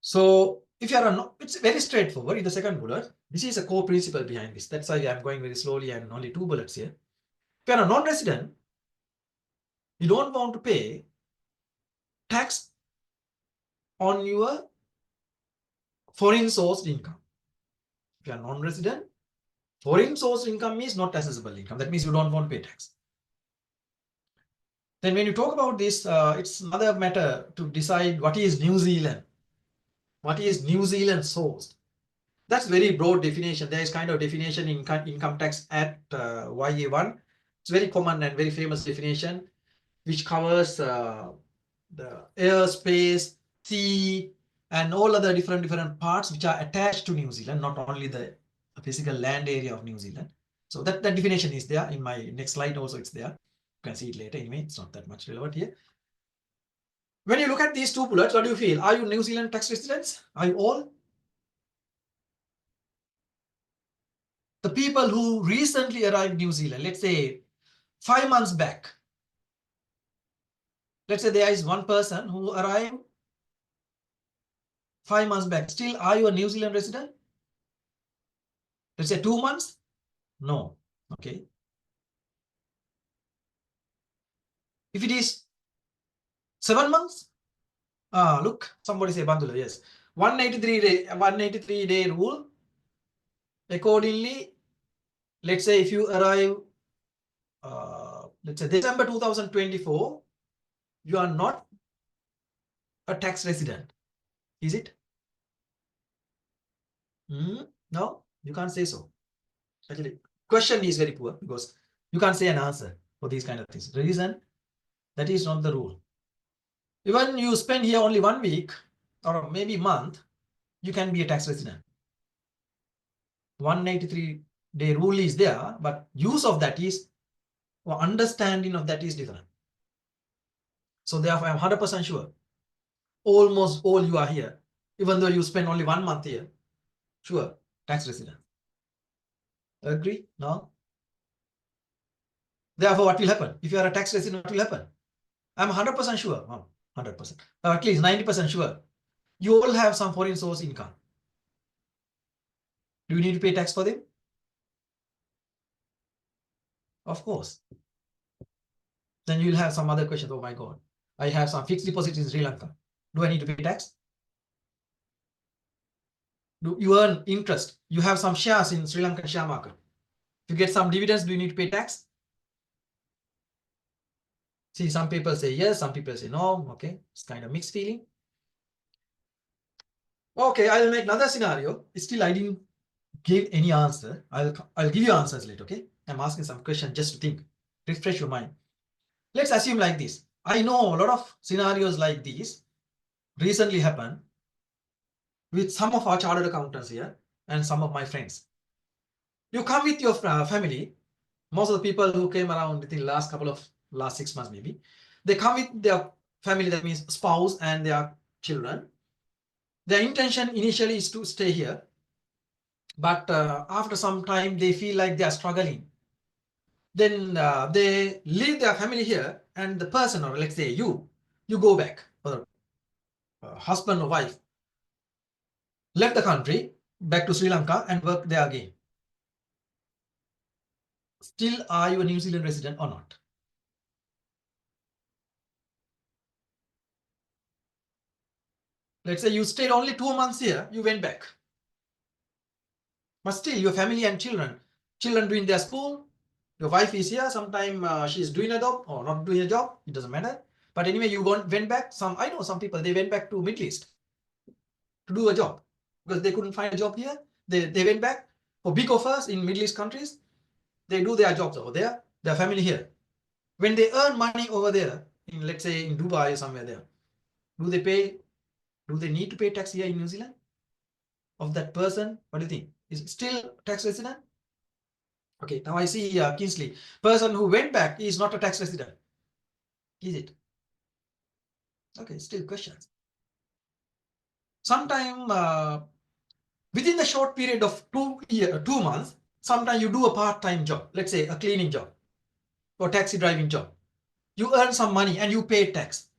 So if you are it's very straightforward in the second bullet. This is a core principle behind this. That's why I'm going very slowly and only 2 bullets here. If you are a non-resident, you don't want to pay tax on your foreign sourced income. If you are non-resident, foreign sourced income is not taxable income. That means you don't want to pay tax. Then when you talk about this, it's another matter to decide what is New Zealand. What is New Zealand sourced? That's very broad definition. There is kind of definition in Income Tax Act YA1. It's very common and very famous definition, which covers the air, space, sea, and all other different parts which are attached to New Zealand, not only the physical land area of New Zealand. So that definition is there in my next slide. Also, it's there. You can see it later. Anyway, it's not that much relevant here. When you look at these 2 bullets, what do you feel? Are you New Zealand tax residents? Are you all? The people who recently arrived in New Zealand, let's say 5 months back. Let's say there is one person who arrived 5 months back. Still, are you a New Zealand resident? Let's say 2 months? No. Okay. If it is 7 months? Look, somebody say Bandula, yes. 183 day rule. Accordingly, let's say if you arrive, let's say December 2024, you are not a tax resident. Is it? No, you can't say so. Actually, question is very poor because you can't say an answer for these kind of things. The reason, that is not the rule. Even you spend here only 1 week or maybe month, you can be a tax resident. 183 day rule is there, but use of that is, or understanding of that is different. So therefore, I'm 100% sure almost all you are here, even though you spend only 1 month here, sure, tax resident. Agree? No? Therefore, what will happen? If you are a tax resident, what will happen? I'm 100% sure, 100%, at least 90% sure, you all have some foreign source income. Do you need to pay tax for them? Of course. Then you'll have some other questions. Oh my God, I have some fixed deposits in Sri Lanka. Do I need to pay tax? Do you earn interest? You have some shares in Sri Lankan share market. You get some dividends. Do you need to pay tax? See, some people say yes, some people say no. Okay, it's kind of mixed feeling. Okay, I'll make another scenario. Still, I didn't give any answer. I'll give you answers later. Okay, I'm asking some questions just to think, refresh your mind. Let's assume like this. I know a lot of scenarios like these recently happened with some of our chartered accountants here and some of my friends. You come with your family. Most of the people who came around within the last 6 months maybe, they come with their family, that means spouse and their children. Their intention initially is to stay here, but after some time they feel like they are struggling. Then they leave their family here, and the person, or let's say you go back, or husband or wife left the country back to Sri Lanka and work there again. Still, are you a New Zealand resident or not? Let's say you stayed only 2 months here, you went back. But still, your family and children doing their school, your wife is here, sometime she's doing a job or not doing a job, it doesn't matter. But anyway, you went back. I know some people, they went back to Middle East to do a job because they couldn't find a job here. They went back for big offers in Middle East countries. They do their jobs over there, their family here. When they earn money over there, in let's say in Dubai or somewhere there, do they pay? Do they need to pay tax here in New Zealand of that person? What do you think? Is it still tax resident? Okay, now I see Kingsley. Person who went back is not a tax resident. Is it? Okay, still questions. Sometime within the short period of 2 months, sometimes you do a part-time job, let's say a cleaning job or taxi driving job. You earn some money and you pay tax.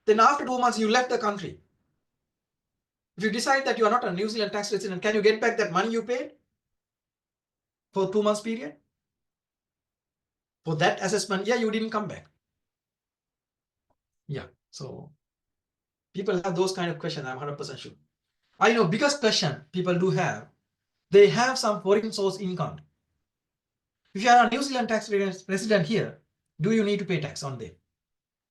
Then after 2 months, you left the country. If you decide that you are not a New Zealand tax resident, can you get back that money you paid for 2 months period? For that assessment, yeah, you didn't come back. Yeah, so people have those kind of questions. I'm 100% sure. I know biggest question people do have, they have some foreign source income. If you are a New Zealand tax resident here, do you need to pay tax on them?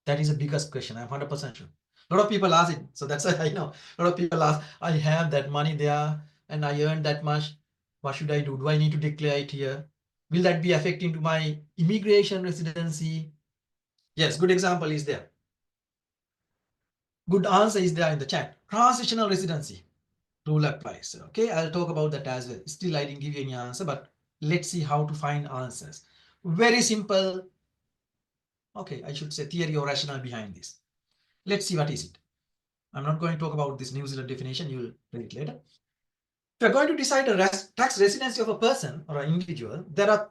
That is the biggest question. I'm 100% sure. A lot of people ask it. So that's why I know. A lot of people ask, I have that money there and I earned that much. What should I do? Do I need to declare it here? Will that be affecting to my immigration residency? Yes, good example is there. Good answer is there in the chat. Transitional residency rule applies. Okay, I'll talk about that as well. Still, I didn't give you any answer, but let's see how to find answers. Very simple. Okay, I should say theory or rationale behind this. Let's see what is it. I'm not going to talk about this New Zealand definition. You'll read it later. If you're going to decide a tax residency of a person or an individual, there are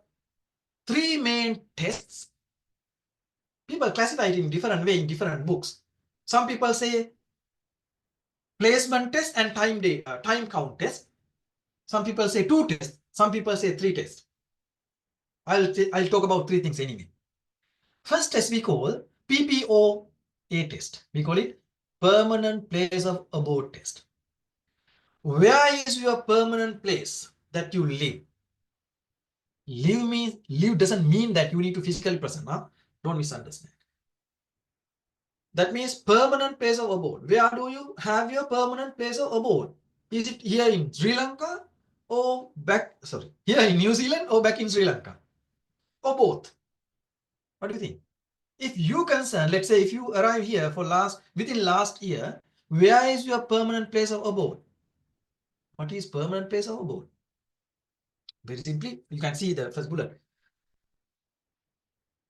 three main tests. People classify it in different way in different books. Some people say placement test and time count test. Some people say 2 tests. Some people say 3 tests. I'll talk about 3 things anyway. First test we call PPOA test. We call it permanent place of abode test. Where is your permanent place that you live? Live doesn't mean that you need to physically present. Huh? Don't misunderstand. That means permanent place of abode. Where do you have your permanent place of abode? Is it here in Sri Lanka or here in New Zealand or back in Sri Lanka? Or both? What do you think? If you concern, let's say if you arrive here for within last year, where is your permanent place of abode? What is permanent place of abode? Very simply, you can see the first bullet.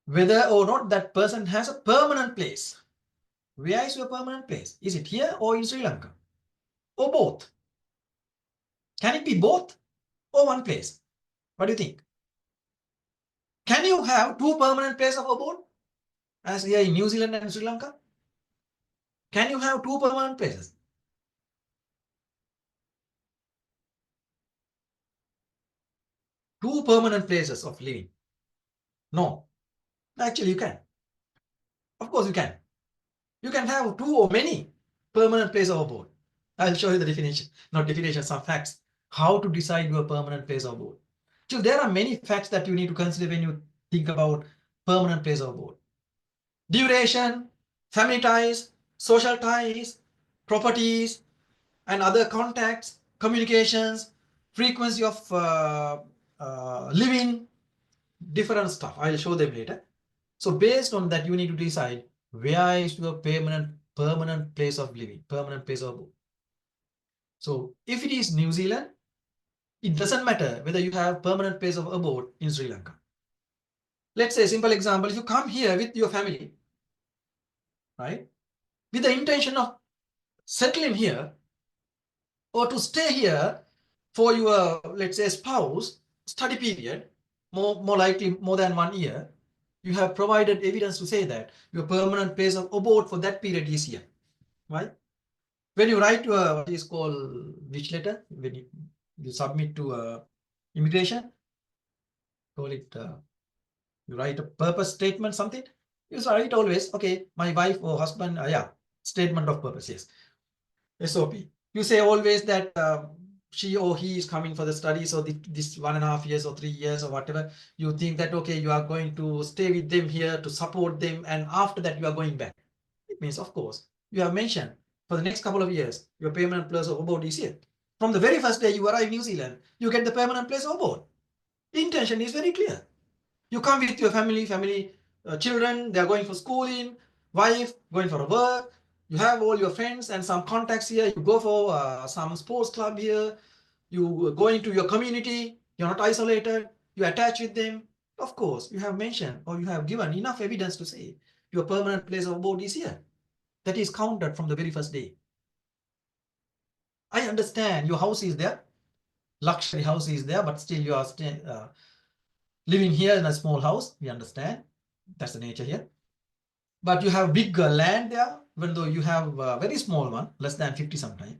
Whether or not that person has a permanent place. Where is your permanent place? Is it here or in Sri Lanka? Or both? Can it be both or one place? What do you think? Can you have 2 permanent places of abode as here in New Zealand and Sri Lanka? Can you have 2 permanent places? 2 permanent places of living? No. Actually, you can. Of course, you can. You can have 2 or many permanent places of abode. I'll show you the definition, not definition, some facts. How to decide your permanent place of abode. So there are many facts that you need to consider when you think about permanent place of abode. Duration, family ties, social ties, properties, and other contacts, communications, frequency of living, different stuff. I'll show them later. So based on that, you need to decide where is your permanent place of living, permanent place of abode. So if it is New Zealand, it doesn't matter whether you have permanent place of abode in Sri Lanka. Let's say, simple example, if you come here with your family, right, with the intention of settling here, or to stay here for your, let's say, spouse study period, more likely more than 1 year, you have provided evidence to say that your permanent place of abode for that period is here. Right? When you write to what is called which letter, when you submit to immigration, call it you write a purpose statement, something. You write always, okay, my wife or husband, yeah, statement of purpose, yes. SOP. You say always that she or he is coming for the study, so this 1.5 years or 3 years or whatever, you think that, okay, you are going to stay with them here to support them, and after that you are going back. It means, of course, you have mentioned for the next couple of years, your permanent place of abode is here. From the very first day you arrive in New Zealand, you get the permanent place of abode. The intention is very clear. You come with your family, children, they are going for schooling, wife going for a work. You have all your friends and some contacts here. You go for some sports club here. You go into your community. You're not isolated. You attach with them. Of course, you have mentioned or you have given enough evidence to say your permanent place of abode is here. That is counted from the very first day. I understand your house is there, luxury house is there, but still you are living here in a small house. We understand. That's the nature here. But you have big land there, even though you have a very small one, less than 50 sometimes.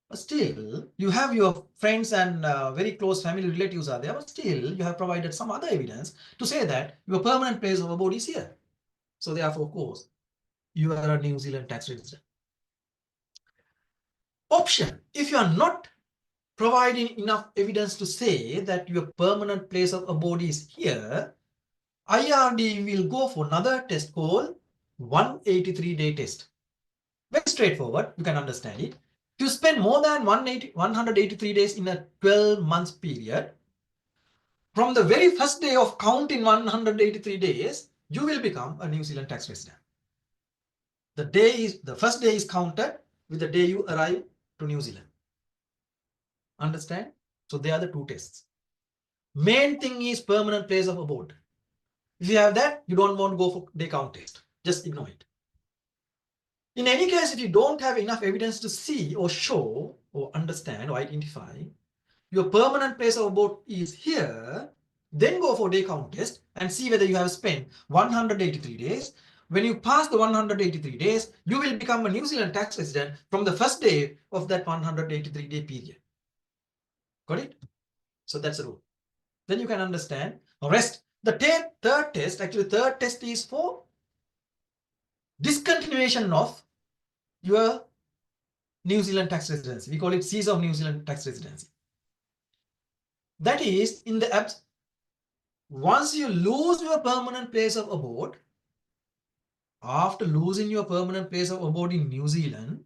But still, you have your friends and very close family relatives are there, but still you have provided some other evidence to say that your permanent place of abode is here. So therefore, of course, you are a New Zealand tax resident. Option, if you are not providing enough evidence to say that your permanent place of abode is here, IRD will go for another test called 183-day test. Very straightforward, you can understand it. If you spend more than 183 days in a 12 months period, from the very first day of count in 183 days, you will become a New Zealand tax resident. The first day is counted with the day you arrive to New Zealand. Understand? So they are the two tests. Main thing is permanent place of abode. If you have that, you don't want to go for day count test. Just ignore it. In any case, if you don't have enough evidence to see or show or understand or identify your permanent place of abode is here, then go for day count test and see whether you have spent 183 days. When you pass the 183 days, you will become a New Zealand tax resident from the first day of that 183-day period. Got it? So that's the rule. Then you can understand the rest. The third test is for discontinuation of your New Zealand tax residency. We call it cease of New Zealand tax residency. That is, in the once you lose your permanent place of abode, after losing your permanent place of abode in New Zealand,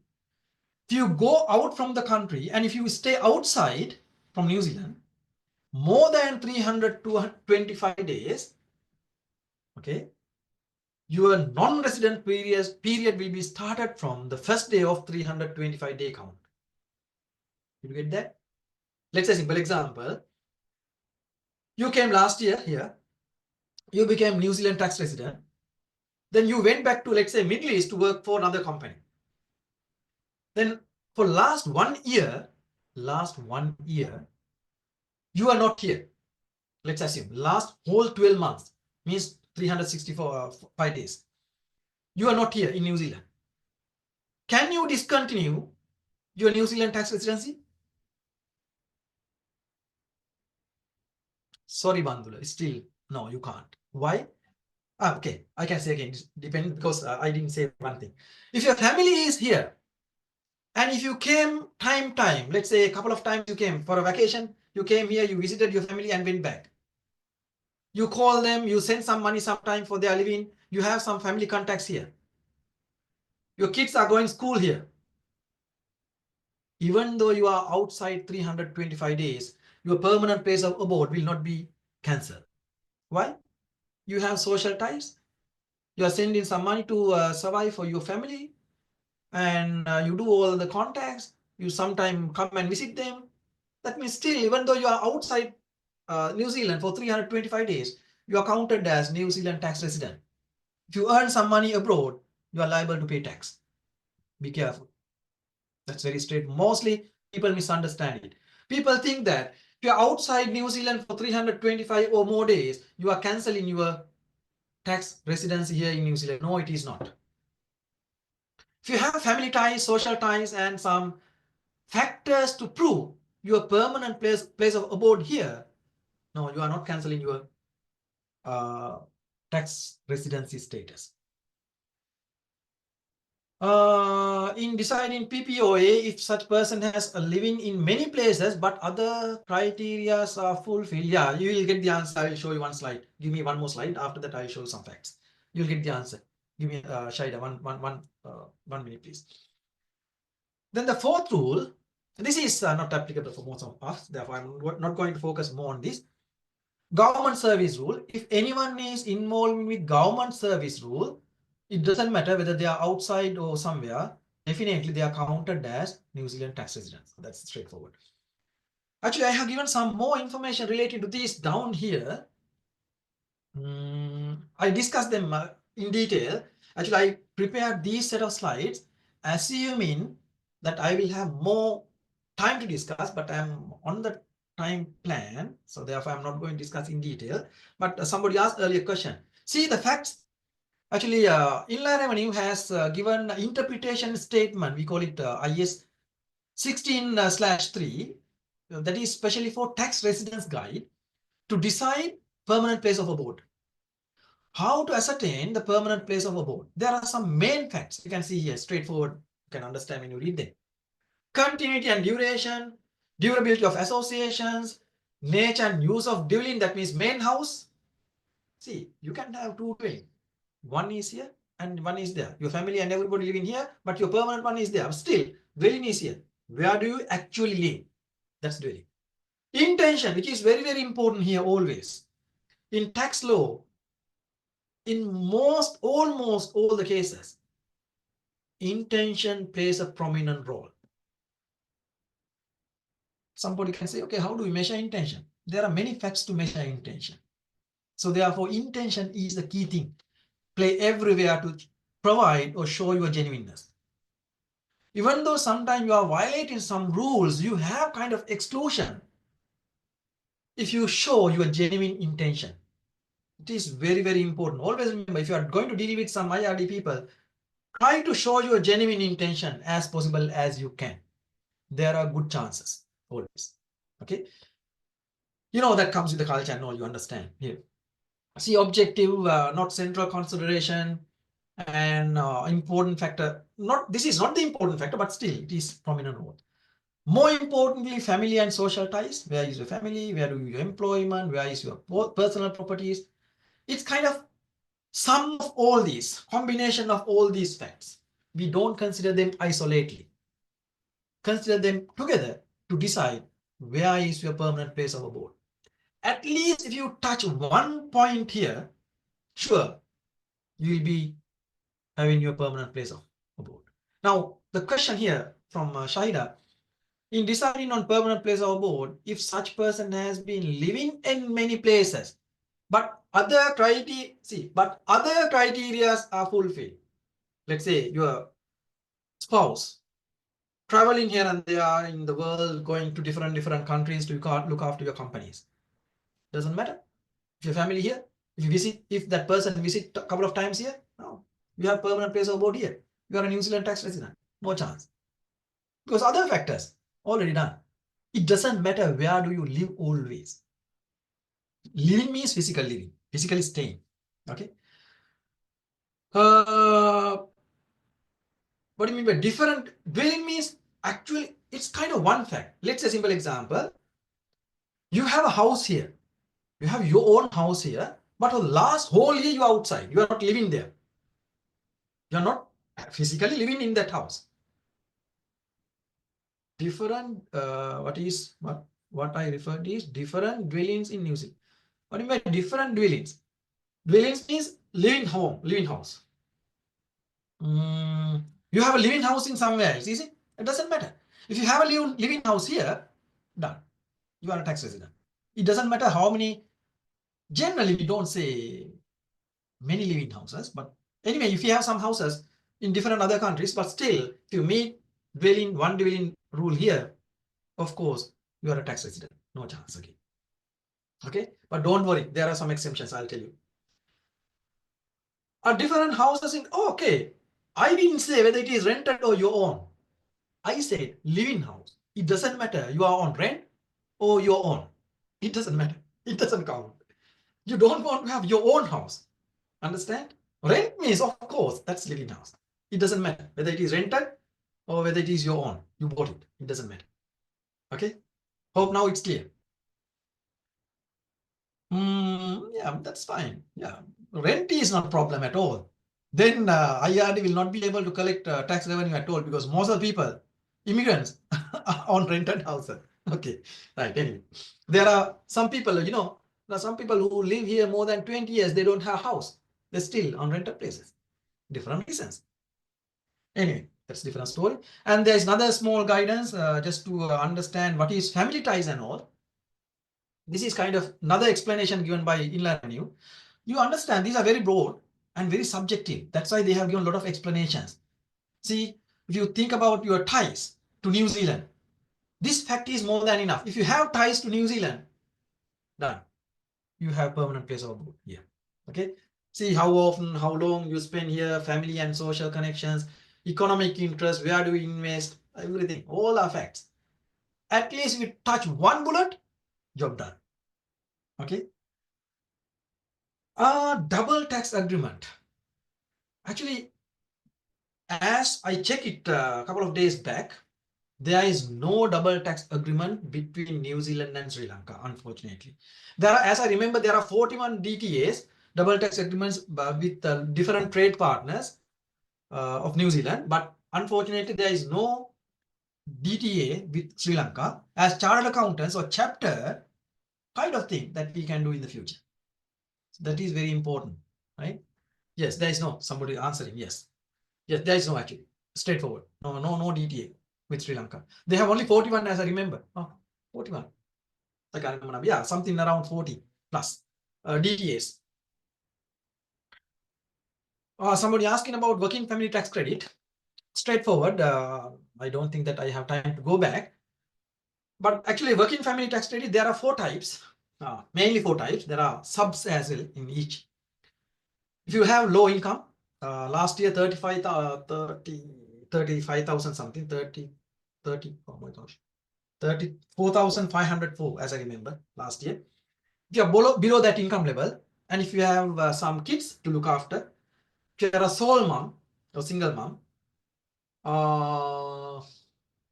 if you go out from the country and if you stay outside from New Zealand more than 325 days, okay, your non-resident period will be started from the first day of 325-day count. Did you get that? Let's say a simple example. You came last year here, you became New Zealand tax resident, then you went back to, let's say, Middle East to work for another company. Then for last 1 year, you are not here. Let's assume last whole 12 months, means 364 5 days. You are not here in New Zealand. Can you discontinue your New Zealand tax residency? Sorry, Bandula, still, no, you can't. Why? Okay, I can say again, depending, because I didn't say one thing. If your family is here, and if you came time, let's say a couple of times you came for a vacation, you came here, you visited your family and went back. You call them, you send some money sometime for their living, you have some family contacts here. Your kids are going school here. Even though you are outside 325 days, your permanent place of abode will not be cancelled. Why? You have social ties. You are sending some money to survive for your family, and you do all the contacts. You sometimes come and visit them. That means still, even though you are outside New Zealand for 325 days, you are counted as New Zealand tax resident. If you earn some money abroad, you are liable to pay tax. Be careful. That's very straight. Mostly people misunderstand it. People think that if you're outside New Zealand for 325 or more days, you are cancelling your tax residency here in New Zealand. No, it is not. If you have family ties, social ties, and some factors to prove your permanent place of abode here, no, you are not cancelling your tax residency status. In deciding PPOA, if such person has a living in many places but other criteria are fulfilled, yeah, you will get the answer. I will show you one slide. Give me one more slide. After that, I will show you some facts. You'll get the answer. Give me Shaida, one minute, please. Then the fourth rule, this is not applicable for most of us. Therefore, I'm not going to focus more on this. Government service rule. If anyone is involved with government service rule, it doesn't matter whether they are outside or somewhere, definitely they are counted as New Zealand tax residents. That's straightforward. Actually, I have given some more information related to this down here. I discussed them in detail. Actually, I prepared these set of slides assuming that I will have more time to discuss, but I'm on the time plan, so therefore I'm not going to discuss in detail. But somebody asked earlier question. See the facts. Actually, Inland Revenue has given interpretation statement. We call it IS 16/3. That is specially for tax residence guide to decide permanent place of abode. How to ascertain the permanent place of abode? There are some main facts you can see here, straightforward. You can understand when you read them. Continuity and duration, durability of associations, nature and use of dwelling, that means main house. See, you can have two dwelling. One is here and one is there. Your family and everybody living here, but your permanent one is there. Still, dwelling is here. Where do you actually live? That's dwelling. Intention, which is very, very important here always. In tax law, in almost all the cases, intention plays a prominent role. Somebody can say, okay, how do we measure intention? There are many facts to measure intention. So therefore, intention is the key thing. Play everywhere to provide or show your genuineness. Even though sometimes you are violating some rules, you have kind of exclusion. If you show your genuine intention, it is very, very important. Always remember, if you are going to deal with some IRD people, try to show your genuine intention as possible as you can. There are good chances always. Okay. You know that comes with the culture and all, you understand here. See, objective, not central consideration, and important factor. This is not the important factor, but still it is prominent role. More importantly, family and social ties. Where is your family? Where do your employment? Where is your personal properties? It's kind of sum of all these, combination of all these facts. We don't consider them isolatedly. Consider them together to decide where is your permanent place of abode. At least if you touch one point here, sure, you will be having your permanent place of abode. Now, the question here from Shahida, in deciding on permanent place of abode, if such person has been living in many places, but other criteria are fulfilled. Let's say your spouse traveling here and there in the world, going to different countries to look after your companies. Doesn't matter. If your family here, if that person visit a couple of times here, no, you have permanent place of abode here. You are a New Zealand tax resident. No chance. Because other factors already done. It doesn't matter where do you live always. Living means physical living, physically staying. Okay. What do you mean by different? Dwelling means actually it's kind of one fact. Let's say a simple example. You have a house here. You have your own house here, but for the last whole year you are outside. You are not living there. You are not physically living in that house. Different, what I referred is different dwellings in New Zealand. What do you mean by different dwellings? Dwellings means living home, living house. You have a living house in somewhere else, is it? It doesn't matter. If you have a living house here, done. You are a tax resident. It doesn't matter how many. Generally, we don't say many living houses, but anyway, if you have some houses in different other countries, but still, if you meet one dwelling rule here, of course, you are a tax resident. No chance again. Okay, but don't worry, there are some exemptions, I'll tell you. A different houses in, oh, okay, I didn't say whether it is rented or your own. I said living house. It doesn't matter you are on rent or your own. It doesn't matter. It doesn't count. You don't want to have your own house. Understand? Rent means, of course, that's living house. It doesn't matter whether it is rented or whether it is your own. You bought it. It doesn't matter. Okay? Hope now it's clear. Yeah, that's fine. Yeah, rent is not a problem at all. Then IRD will not be able to collect tax revenue at all because most of the people, immigrants, are on rented houses. Okay, right. Anyway, there are some people, you know, there are some people who live here more than 20 years. They don't have a house. They're still on rented places. Different reasons. Anyway, that's a different story. And there's another small guidance just to understand what is family ties and all. This is kind of another explanation given by Inland Revenue. You understand these are very broad and very subjective. That's why they have given a lot of explanations. See, if you think about your ties to New Zealand, this fact is more than enough. If you have ties to New Zealand, done. You have permanent place of abode here. Okay. See how often, how long you spend here, family and social connections, economic interest, where do you invest, everything, all are facts. At least if you touch one bullet, job done. Okay. Double tax agreement. Actually, as I checked it a couple of days back, there is no double tax agreement between New Zealand and Sri Lanka, unfortunately. There are, as I remember, there are 41 DTAs, double tax agreements with different trade partners of New Zealand, but unfortunately, there is no DTA with Sri Lanka as chartered accountants or chapter kind of thing that we can do in the future. So that is very important, right? Yes, there is no, somebody answering, yes. Yes, there is no actually, straightforward. No DTA with Sri Lanka. They have only 41 as I remember. Oh, 41. I can't remember. Yeah, something around 40 plus DTAs. Somebody asking about working family tax credit. Straightforward. I don't think that I have time to go back. But actually, working family tax credit, there are 4 types. Mainly 4 types. There are subs as well in each. If you have low income, last year 35,000 something, 30, oh my gosh, 34,504 as I remember last year. If you are below that income level, and if you have some kids to look after, if you are a sole mom or single mom,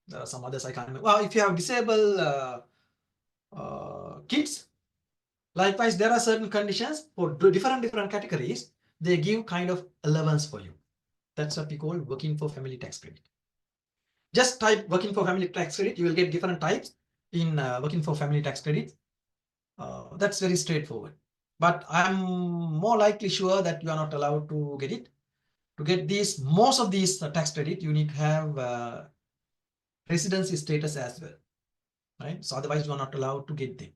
there are some others I can't remember. Well, if you have disabled kids, likewise, there are certain conditions for different categories. They give kind of allowance for you. That's what we call working for family tax credit. Just type working for family tax credit. You will get different types in working for family tax credit. That's very straightforward. But I'm more likely sure that you are not allowed to get it. To get these, most of these tax credit, you need to have residency status as well, right? So otherwise, you are not allowed to get them.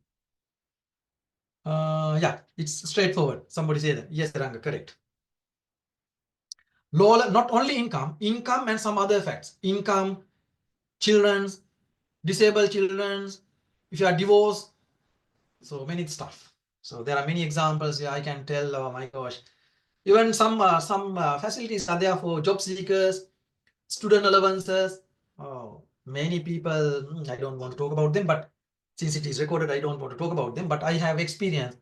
Yeah, it's straightforward. Somebody say that. Yes, Ranga, correct. Low, not only income and some other facts. Income, children's, disabled children's, if you are divorced, so many stuff. So there are many examples here I can tell. Oh my gosh. Even some facilities are there for job seekers, student allowances. Oh, many people, I don't want to talk about them, but since it is recorded, I don't want to talk about them. But I have experience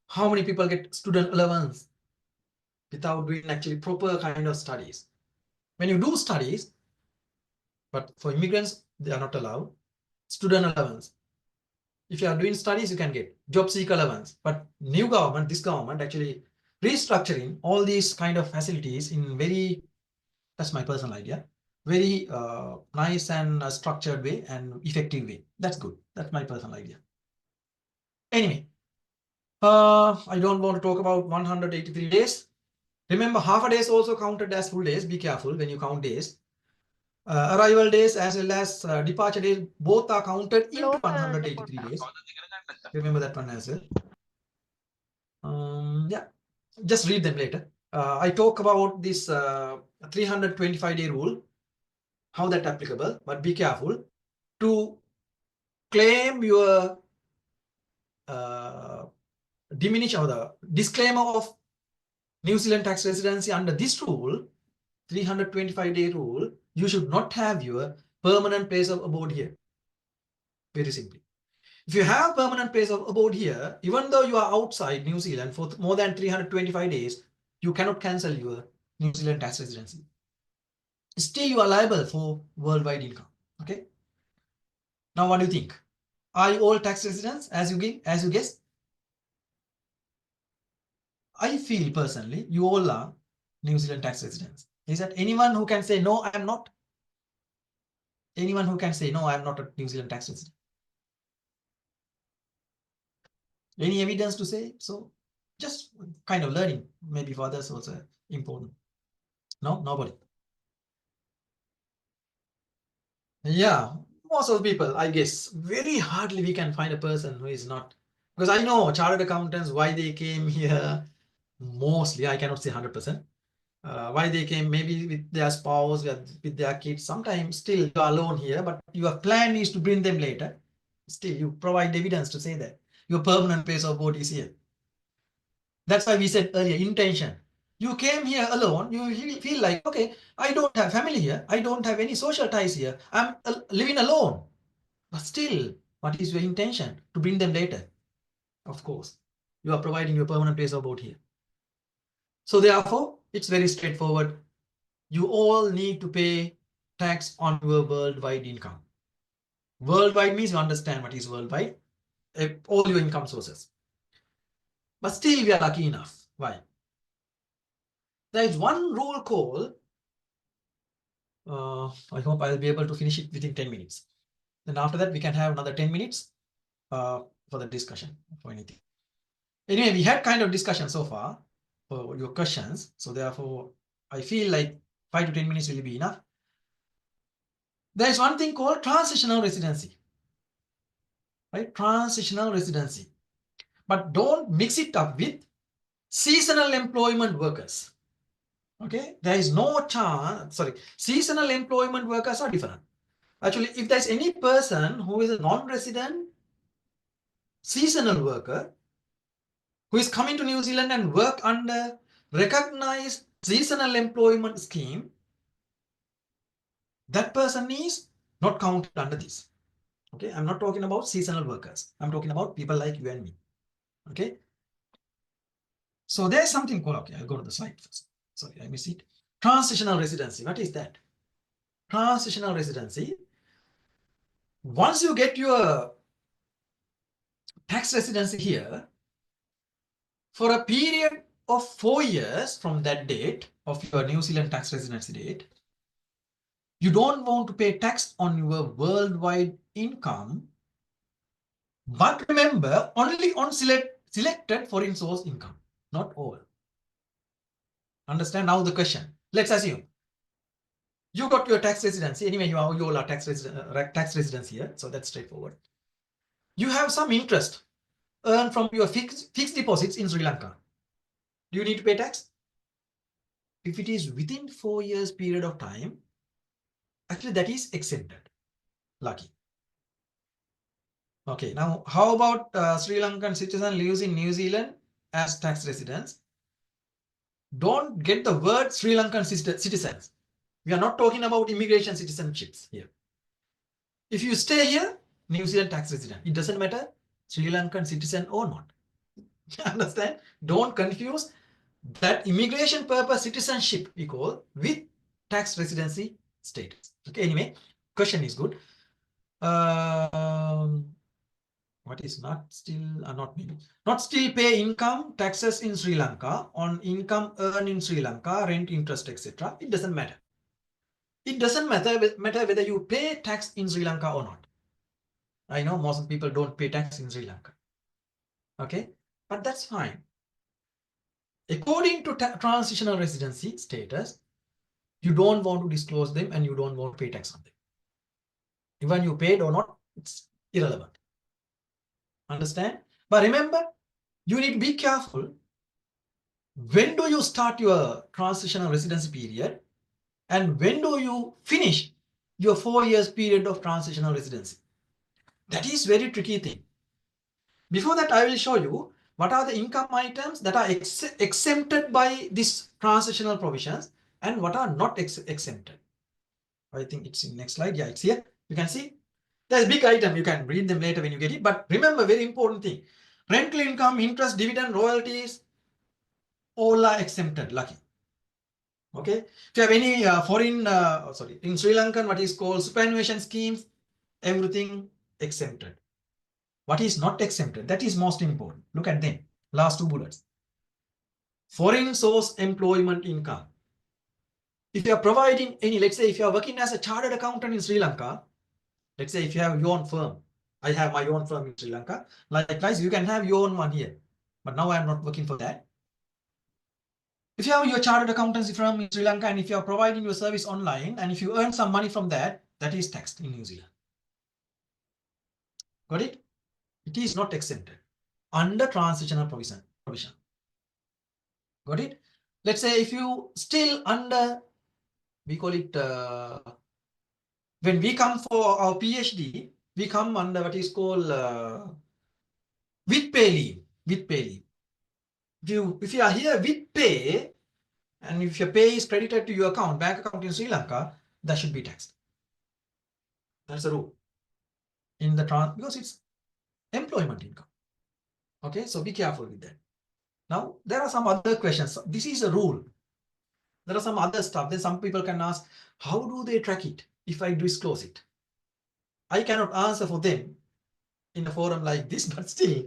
how many people get student allowance without doing actually proper kind of studies. When you do studies, but for immigrants, they are not allowed. Student allowance. If you are doing studies, you can get job seeker allowance. But new government, this government actually restructuring all these kind of facilities in very, that's my personal idea, very nice and structured way and effective way. That's good. That's my personal idea. Anyway, I don't want to talk about 183 days. Remember, half a day is also counted as full days. Be careful when you count days. Arrival days as well as departure days, both are counted into 183 days. Remember that one as well. Yeah, just read them later. I talk about this 325-day rule. how that applicable, but be careful to claim your diminish or the disclaimer of New Zealand tax residency under this rule, 325-day rule, you should not have your permanent place of abode here. Very simply. If you have permanent place of abode here, even though you are outside New Zealand for more than 325 days, you cannot cancel your New Zealand tax residency. Still, you are liable for worldwide income. Okay. Now, what do you think? Are you all tax residents as you guess? I feel personally, you all are New Zealand tax residents. Is that anyone who can say no? I am not. Anyone who can say no? I am not a New Zealand tax resident. Any evidence to say so? Just kind of learning, maybe for others also important. No, nobody. Yeah, most of the people, I guess, very hardly we can find a person who is not. Because I know chartered accountants, why they came here, mostly, I cannot say 100%. Why they came, maybe with their spouse, with their kids. Sometimes still you are alone here, but your plan is to bring them later. Still, you provide evidence to say that your permanent place of abode is here. That's why we said earlier, intention. You came here alone, you feel like, okay, I don't have family here, I don't have any social ties here, I'm living alone. But still, what is your intention? To bring them later. Of course, you are providing your permanent place of abode here. So therefore, it's very straightforward. You all need to pay tax on your worldwide income. Worldwide means you understand what is worldwide, all your income sources. But still, we are lucky enough. Why? There is one rule called, I hope I'll be able to finish it within 10 minutes. Then after that, we can have another 10 minutes for the discussion for anything. Anyway, we had kind of discussion so far for your questions. So therefore, I feel like 5 to 10 minutes will be enough. There is one thing called transitional residency, right? Transitional residency. But don't mix it up with seasonal employment workers. Okay, there is no chance, sorry, seasonal employment workers are different. Actually, if there's any person who is a non-resident seasonal worker who is coming to New Zealand and work under recognized seasonal employment scheme, that person is not counted under this. Okay, I'm not talking about seasonal workers. I'm talking about people like you and me. Okay, so there's something called, okay, I'll go to the slide first. Sorry, I missed it. Transitional residency. What is that? Transitional residency. Once you get your tax residency here, for a period of 4 years from that date of your New Zealand tax residency date, you don't want to pay tax on your worldwide income, but remember, only on selected foreign source income, not all. Understand now the question? Let's assume you got your tax residency. Anyway, you all are tax residents here, so that's straightforward. You have some interest earned from your fixed deposits in Sri Lanka. Do you need to pay tax? If it is within 4 years period of time, actually that is exempted. Lucky. Okay, now how about Sri Lankan citizen lives in New Zealand as tax residents? Don't get the word Sri Lankan citizens. We are not talking about immigration citizenships here. If you stay here, New Zealand tax resident, it doesn't matter Sri Lankan citizen or not. Understand? Don't confuse that immigration purpose citizenship we call with tax residency status. Okay, anyway, question is good. What is not still pay income taxes in Sri Lanka on income earned in Sri Lanka, rent, interest, etc. It doesn't matter. It doesn't matter whether you pay tax in Sri Lanka or not. I know most people don't pay tax in Sri Lanka. Okay, but that's fine. According to transitional residency status, you don't want to disclose them and you don't want to pay tax on them. Even you paid or not, it's irrelevant. Understand? But remember, you need to be careful. When do you start your transitional residency period and when do you finish your 4 years period of transitional residency. That is very tricky thing. Before that, I will show you what are the income items that are exempted by this transitional provisions and what are not exempted. I think it's in next slide. Yeah, it's here. You can see there's big item. You can read them later when you get it. But remember, very important thing: rental income, interest, dividend, royalties, all are exempted. Lucky. Okay. If you have any foreign, in Sri Lankan, what is called superannuation schemes, everything exempted. What is not exempted? That is most important. Look at them. Last two bullets. Foreign source employment income. If you are providing any, let's say if you are working as a chartered accountant in Sri Lanka, let's say if you have your own firm, I have my own firm in Sri Lanka. Likewise, you can have your own one here. But now I am not working for that. If you have your chartered accountancy firm in Sri Lanka and if you are providing your service online and if you earn some money from that, that is taxed in New Zealand. Got it? It is not exempted under transitional provision. Got it? Let's say if you still under, we call it, when we come for our PhD, we come under what is called with pay leave. With pay leave. If you are here with pay, and if your pay is credited to your account, bank account in Sri Lanka, that should be taxed. That's the rule in the because it's employment income. Okay, so be careful with that. Now there are some other questions. This is a rule. There are some other stuff. Then some people can ask, how do they track it if I disclose it? I cannot answer for them in a forum like this, but still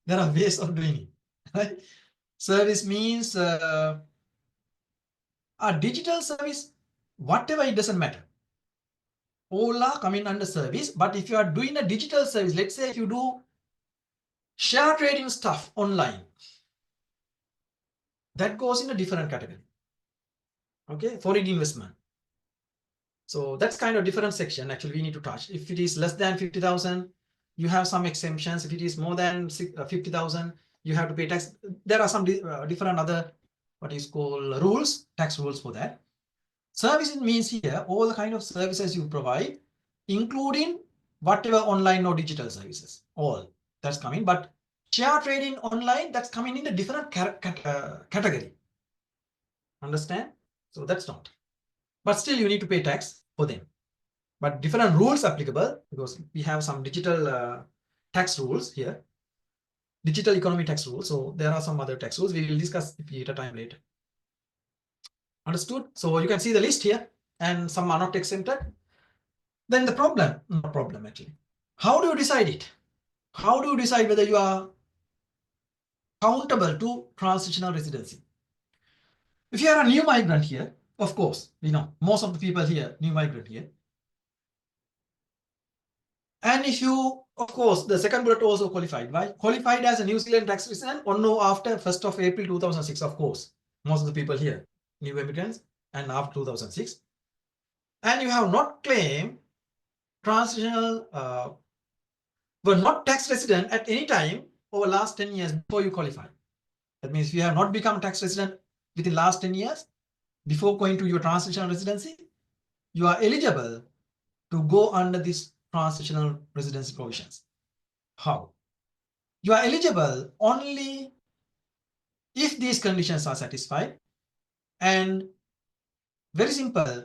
there are ways of doing it. Right? Service means a digital service, whatever, it doesn't matter. All are coming under service. But if you are doing a digital service, let's say if you do share trading stuff online, that goes in a different category. Okay, foreign investment. So that's kind of different section. Actually, we need to touch. If it is less than 50,000, you have some exemptions. If it is more than 50,000, you have to pay tax. There are some different other what is called rules, tax rules for that. Services means here all the kind of services you provide, including whatever online or digital services, all that's coming. But share trading online, that's coming in a different category. Understand? So that's not. But still, you need to pay tax for them. But different rules applicable because we have some digital tax rules here, digital economy tax rules. So there are some other tax rules. We will discuss if we get a time later. Understood? So you can see the list here, and some are not exempted. Then the problem, not problem actually. How do you decide it? How do you decide whether you are countable to transitional residency? If you are a new migrant here, of course, we know most of the people here, new migrant here. And if you, of course, the second bullet also qualified. Why? Qualified as a New Zealand tax resident or no after 1st of April 2006, of course. Most of the people here, new immigrants, and after 2006. And you have not claimed transitional, were not tax resident at any time over last 10 years before you qualify. That means if you have not become tax resident within last 10 years, before going to your transitional residency, you are eligible to go under these transitional residency provisions. How? You are eligible only if these conditions are satisfied. And very simple,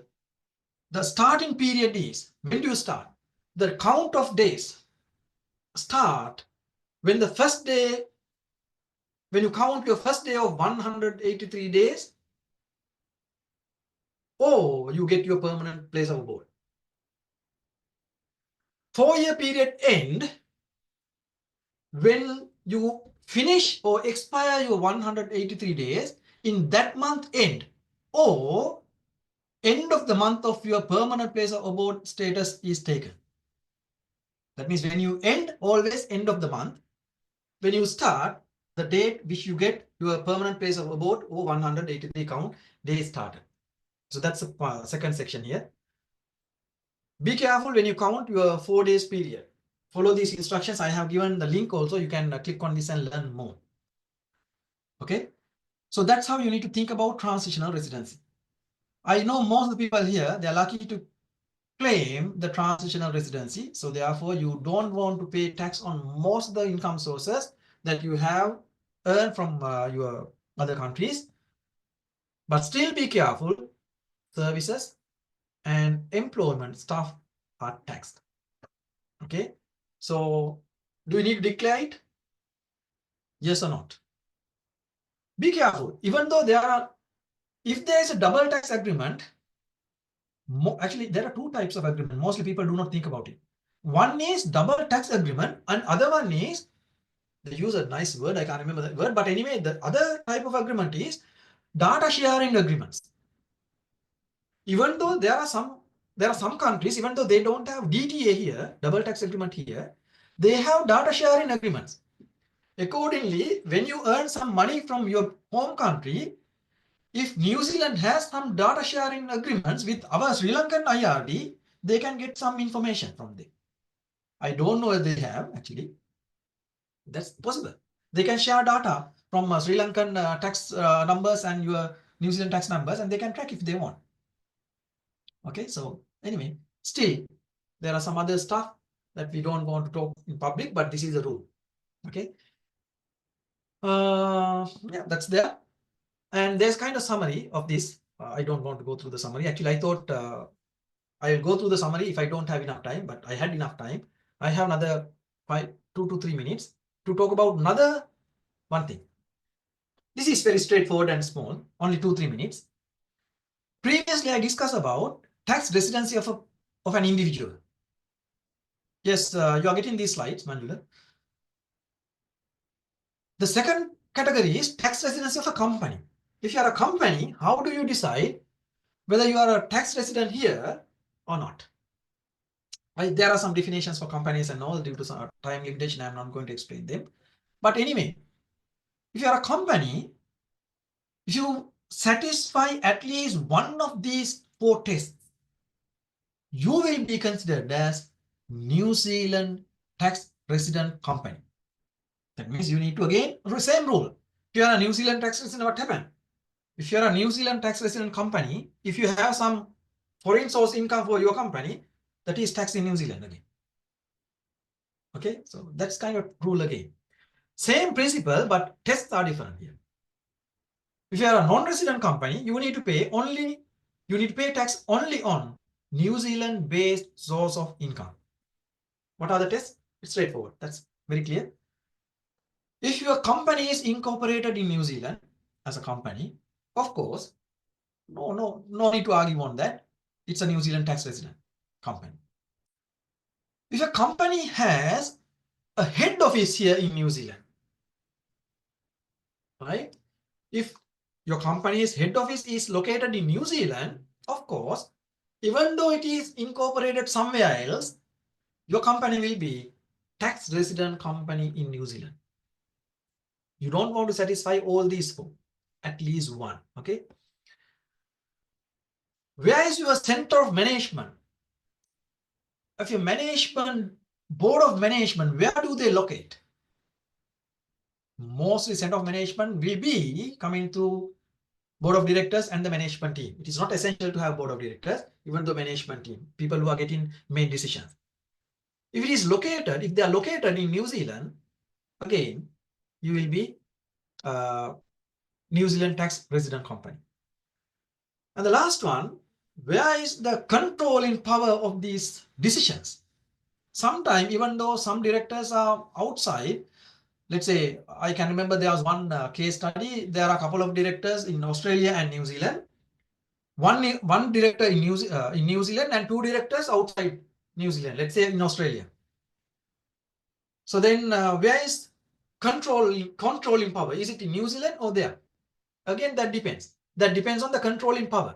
the starting period is, when do you start? The count of days start when the first day, when you count your first day of 183 days, or you get your permanent place of abode. 4-year period end when you finish or expire your 183 days in that month end, or end of the month of your permanent place of abode status is taken. That means when you end, always end of the month. When you start, the date which you get your permanent place of abode or 183 count, day started. So that's the second section here. Be careful when you count your 4 days period. Follow these instructions. I have given the link also. You can click on this and learn more. Okay. So that's how you need to think about transitional residency. I know most of the people here, they are lucky to claim the transitional residency. So therefore, you don't want to pay tax on most of the income sources that you have earned from your other countries. But still be careful, services and employment staff are taxed. Okay, so do you need to declare it? Yes or not? Be careful. Even though if there is a double tax agreement, actually there are two types of agreement. Mostly people do not think about it. One is double tax agreement, and other one is, they use a nice word, I can't remember that word, but anyway, the other type of agreement is data sharing agreements. Even though there are some countries, even though they don't have DTA here, double tax agreement here, they have data sharing agreements. Accordingly, when you earn some money from your home country, if New Zealand has some data sharing agreements with our Sri Lankan IRD, they can get some information from them. I don't know if they have actually. That's possible. They can share data from Sri Lankan tax numbers and your New Zealand tax numbers, and they can track if they want. Okay, so anyway, still there are some other stuff that we don't want to talk in public, but this is the rule. Okay. Yeah, that's there. And there's kind of summary of this. I don't want to go through the summary. Actually, I thought I will go through the summary if I don't have enough time, but I had enough time. I have another 2 to 3 minutes to talk about another one thing. This is very straightforward and small, only 2-3 minutes. Previously, I discussed about tax residency of an individual. Yes, you are getting these slides, Manjula. The second category is tax residency of a company. If you are a company, how do you decide whether you are a tax resident here or not? There are some definitions for companies and all. Due to some time limitation, I'm not going to explain them. But anyway, if you are a company, if you satisfy at least one of these 4 tests, you will be considered as New Zealand tax resident company. That means you need to, again, same rule. If you are a New Zealand tax resident, what happened? If you are a New Zealand tax resident company, if you have some foreign source income for your company, that is taxed in New Zealand again. Okay, so that's kind of rule again. Same principle, but tests are different here. If you are a non-resident company, you need to pay tax only on New Zealand based source of income. What are the tests? It's straightforward. That's very clear. If your company is incorporated in New Zealand as a company, of course, no need to argue on that. It's a New Zealand tax resident company. If a company has a head office here in New Zealand, right? If your company's head office is located in New Zealand, of course, even though it is incorporated somewhere else, your company will be tax resident company in New Zealand. You don't want to satisfy all these 4, at least one. Okay. Where is your center of management? If your board of management, where do they locate? Mostly center of management will be coming to board of directors and the management team. It is not essential to have board of directors, even though management team, people who are getting main decisions. If they are located in New Zealand, again, you will be New Zealand tax resident company. And the last one, where is the controlling power of these decisions? Sometimes, even though some directors are outside, let's say, I can remember there was one case study. There are a couple of directors in Australia and New Zealand. One director in New Zealand and 2 directors outside New Zealand, let's say in Australia. So then where is controlling power? Is it in New Zealand or there? Again, that depends. That depends on the controlling power.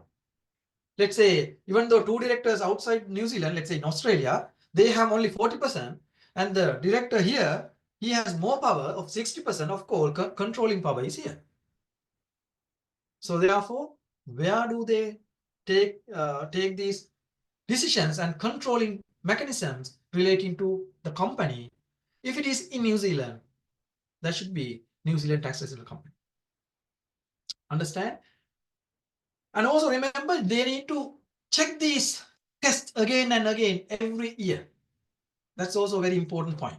Let's say, even though 2 directors outside New Zealand, let's say in Australia, they have only 40%, and the director here, he has more power of 60%. Of course, controlling power is here. So therefore, where do they take these decisions and controlling mechanisms relating to the company? If it is in New Zealand, that should be New Zealand tax resident company. Understand? And also remember, they need to check these test again and again every year. That's also a very important point.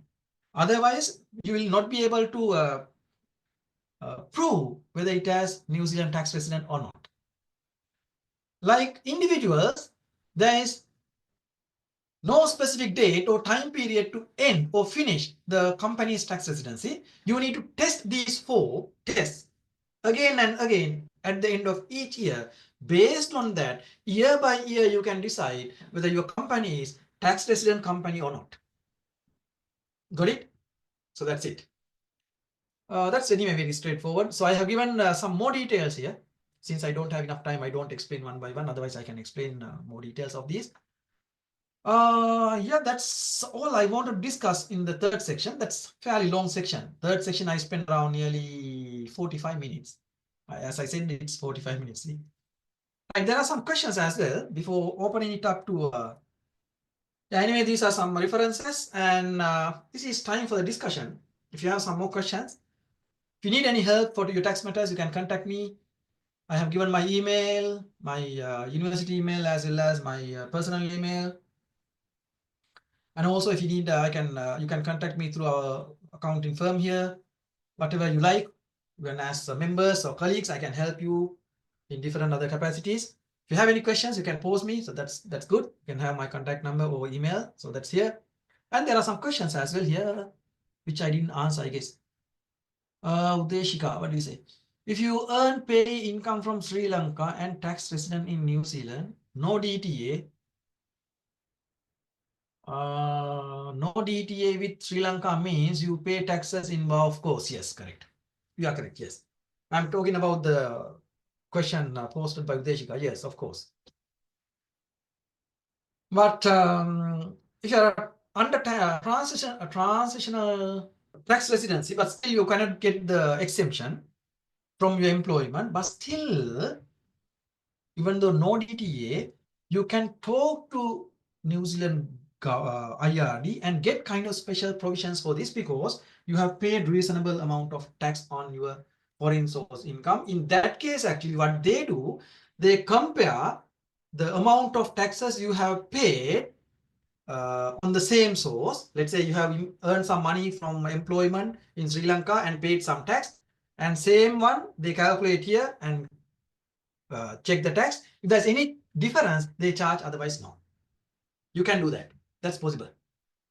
Otherwise, you will not be able to prove whether it has New Zealand tax resident or not. Like individuals, there is no specific date or time period to end or finish the company's tax residency. You need to test these 4 tests again and again at the end of each year. Based on that, year by year, you can decide whether your company is tax resident company or not. Got it? So that's it. That's anyway very straightforward. So I have given some more details here. Since I don't have enough time, I don't explain one by one. Otherwise, I can explain more details of these. Yeah, that's all I want to discuss in the third section. That's fairly long section. Third section, I spent around nearly 45 minutes. As I said, it's 45 minutes. And there are some questions as well before opening it up to. Yeah, anyway, these are some references, and this is time for the discussion. If you have some more questions, if you need any help for your tax matters, you can contact me. I have given my email, my university email, as well as my personal email. And also, if you need, you can contact me through our accounting firm here. Whatever you like, when as members or colleagues, I can help you in different other capacities. If you have any questions, you can pose me. So that's good. You can have my contact number or email. So that's here. And there are some questions as well here, which I didn't answer, I guess. Udeshika, what do you say? If you earn pay income from Sri Lanka and tax resident in New Zealand, no DTA, no DTA with Sri Lanka means you pay taxes in, of course, yes, correct. You are correct, yes. I'm talking about the question posted by Udeshika, yes, of course. But if you are under transitional tax residency, but still you cannot get the exemption from your employment, but still, even though no DTA, you can talk to New Zealand IRD and get kind of special provisions for this because you have paid reasonable amount of tax on your foreign source income. In that case, actually, what they do, they compare the amount of taxes you have paid on the same source. Let's say you have earned some money from employment in Sri Lanka and paid some tax, and same one they calculate here and check the tax. If there's any difference, they charge, otherwise no. You can do that. That's possible.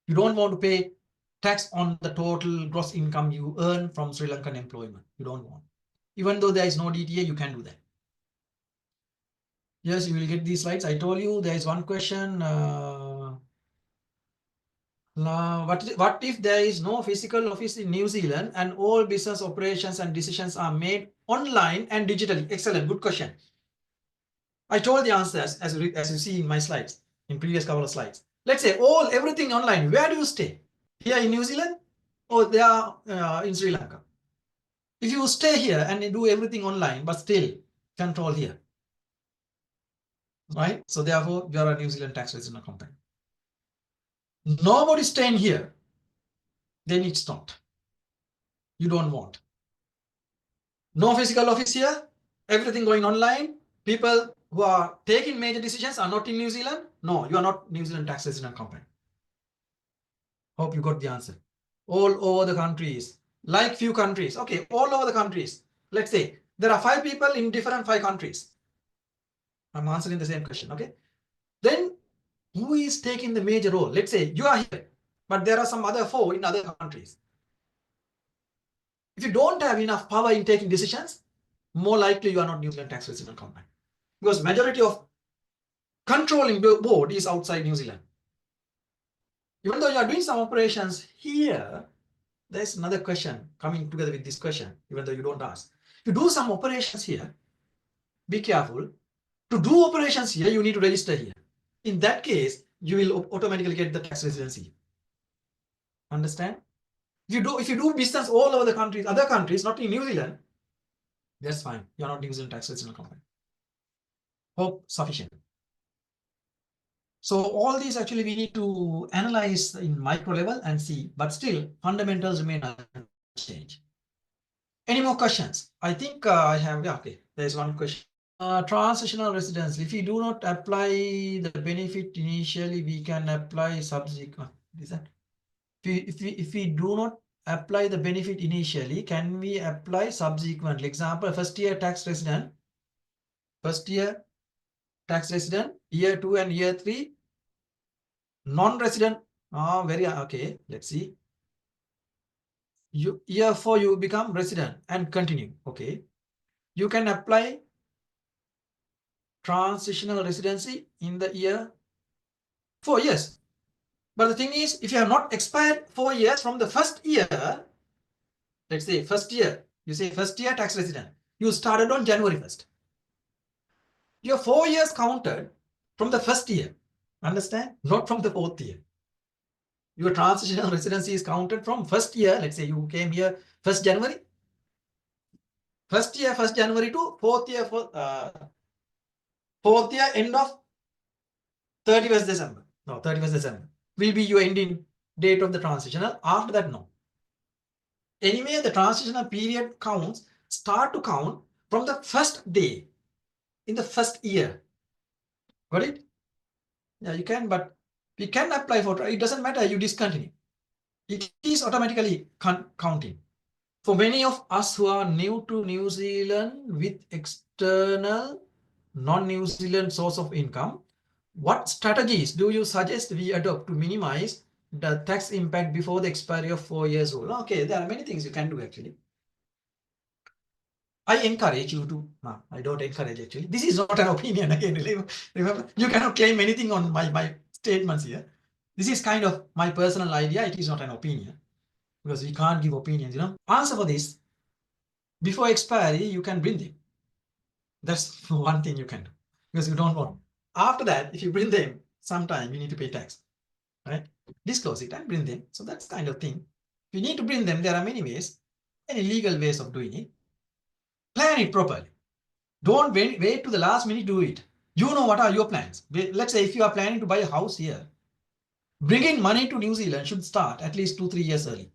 You don't want to pay tax on the total gross income you earn from Sri Lankan employment. You don't want. Even though there is no DTA, you can do that. Yes, you will get these slides. I told you there is one question. What if there is no physical office in New Zealand and all business operations and decisions are made online and digitally? Excellent, good question. I told the answers as you see in my slides, in previous couple of slides. Let's say everything online. Where do you stay? Here in New Zealand or they are in Sri Lanka? If you stay here and do everything online, but still control here, right? So therefore, you are a New Zealand tax resident company. Nobody staying here, then it's not. You don't want. No physical office here, everything going online. People who are taking major decisions are not in New Zealand. No, you are not New Zealand tax resident company. Hope you got the answer. All over the countries, like few countries. Okay, all over the countries. Let's say there are 5 people in different 5 countries. I'm answering the same question. Okay. Then who is taking the major role? Let's say you are here, but there are some other 4 in other countries. If you don't have enough power in taking decisions, more likely you are not New Zealand tax resident company, because majority of controlling board is outside New Zealand. Even though you are doing some operations here, there's another question coming together with this question, even though you don't ask. You do some operations here, be careful. To do operations here, you need to register here. In that case, you will automatically get the tax residency. Understand? If you do business all over the countries, other countries, not in New Zealand, that's fine. You're not New Zealand tax resident company. Hope sufficient. So all these actually we need to analyze in micro level and see, but still fundamentals remain unchanged. Any more questions? I think I have, yeah, okay. There's one question. Transitional residence. If we do not apply the benefit initially, we can apply subsequent. Is that? If we do not apply the benefit initially, can we apply subsequently? Example, first year tax resident, year 2 and year 3, non-resident. Very okay. Let's see. Year 4 you become resident and continue. Okay. You can apply transitional residency in the year 4 years. But the thing is, if you have not expired 4 years from the first year, let's say first year, you say first year tax resident, you started on January 1st. Your 4 years counted from the first year. Understand? Not from the 4th year. Your transitional residency is counted from first year. Let's say you came here 1st January. First year, 1st January to 4th year, 4th year, end of 31st December. No, 31st December will be your ending date of the transitional. After that, no. Anyway, the transitional period counts, start to count from the first day in the first year. Got it? Yeah, you can, but we can apply for it. Doesn't matter, you discontinue. It is automatically counting. For many of us who are new to New Zealand with external non-New Zealand source of income, what strategies do you suggest we adopt to minimize the tax impact before the expiry of 4 years old? Okay, there are many things you can do actually. I encourage you to, no, I don't encourage actually. This is not an opinion again. Remember, you cannot claim anything on my statements here. This is kind of my personal idea. It is not an opinion because we can't give opinions, Answer for this, before expiry, you can bring them. That's one thing you can do because you don't want. After that, if you bring them, sometime you need to pay tax, right? Disclose it and bring them. So that's kind of thing. If you need to bring them, there are many ways, many legal ways of doing it. Plan it properly. Don't wait to the last minute to do it. You know what are your plans. Let's say if you are planning to buy a house here, bringing money to New Zealand should start at least 2-3 years early.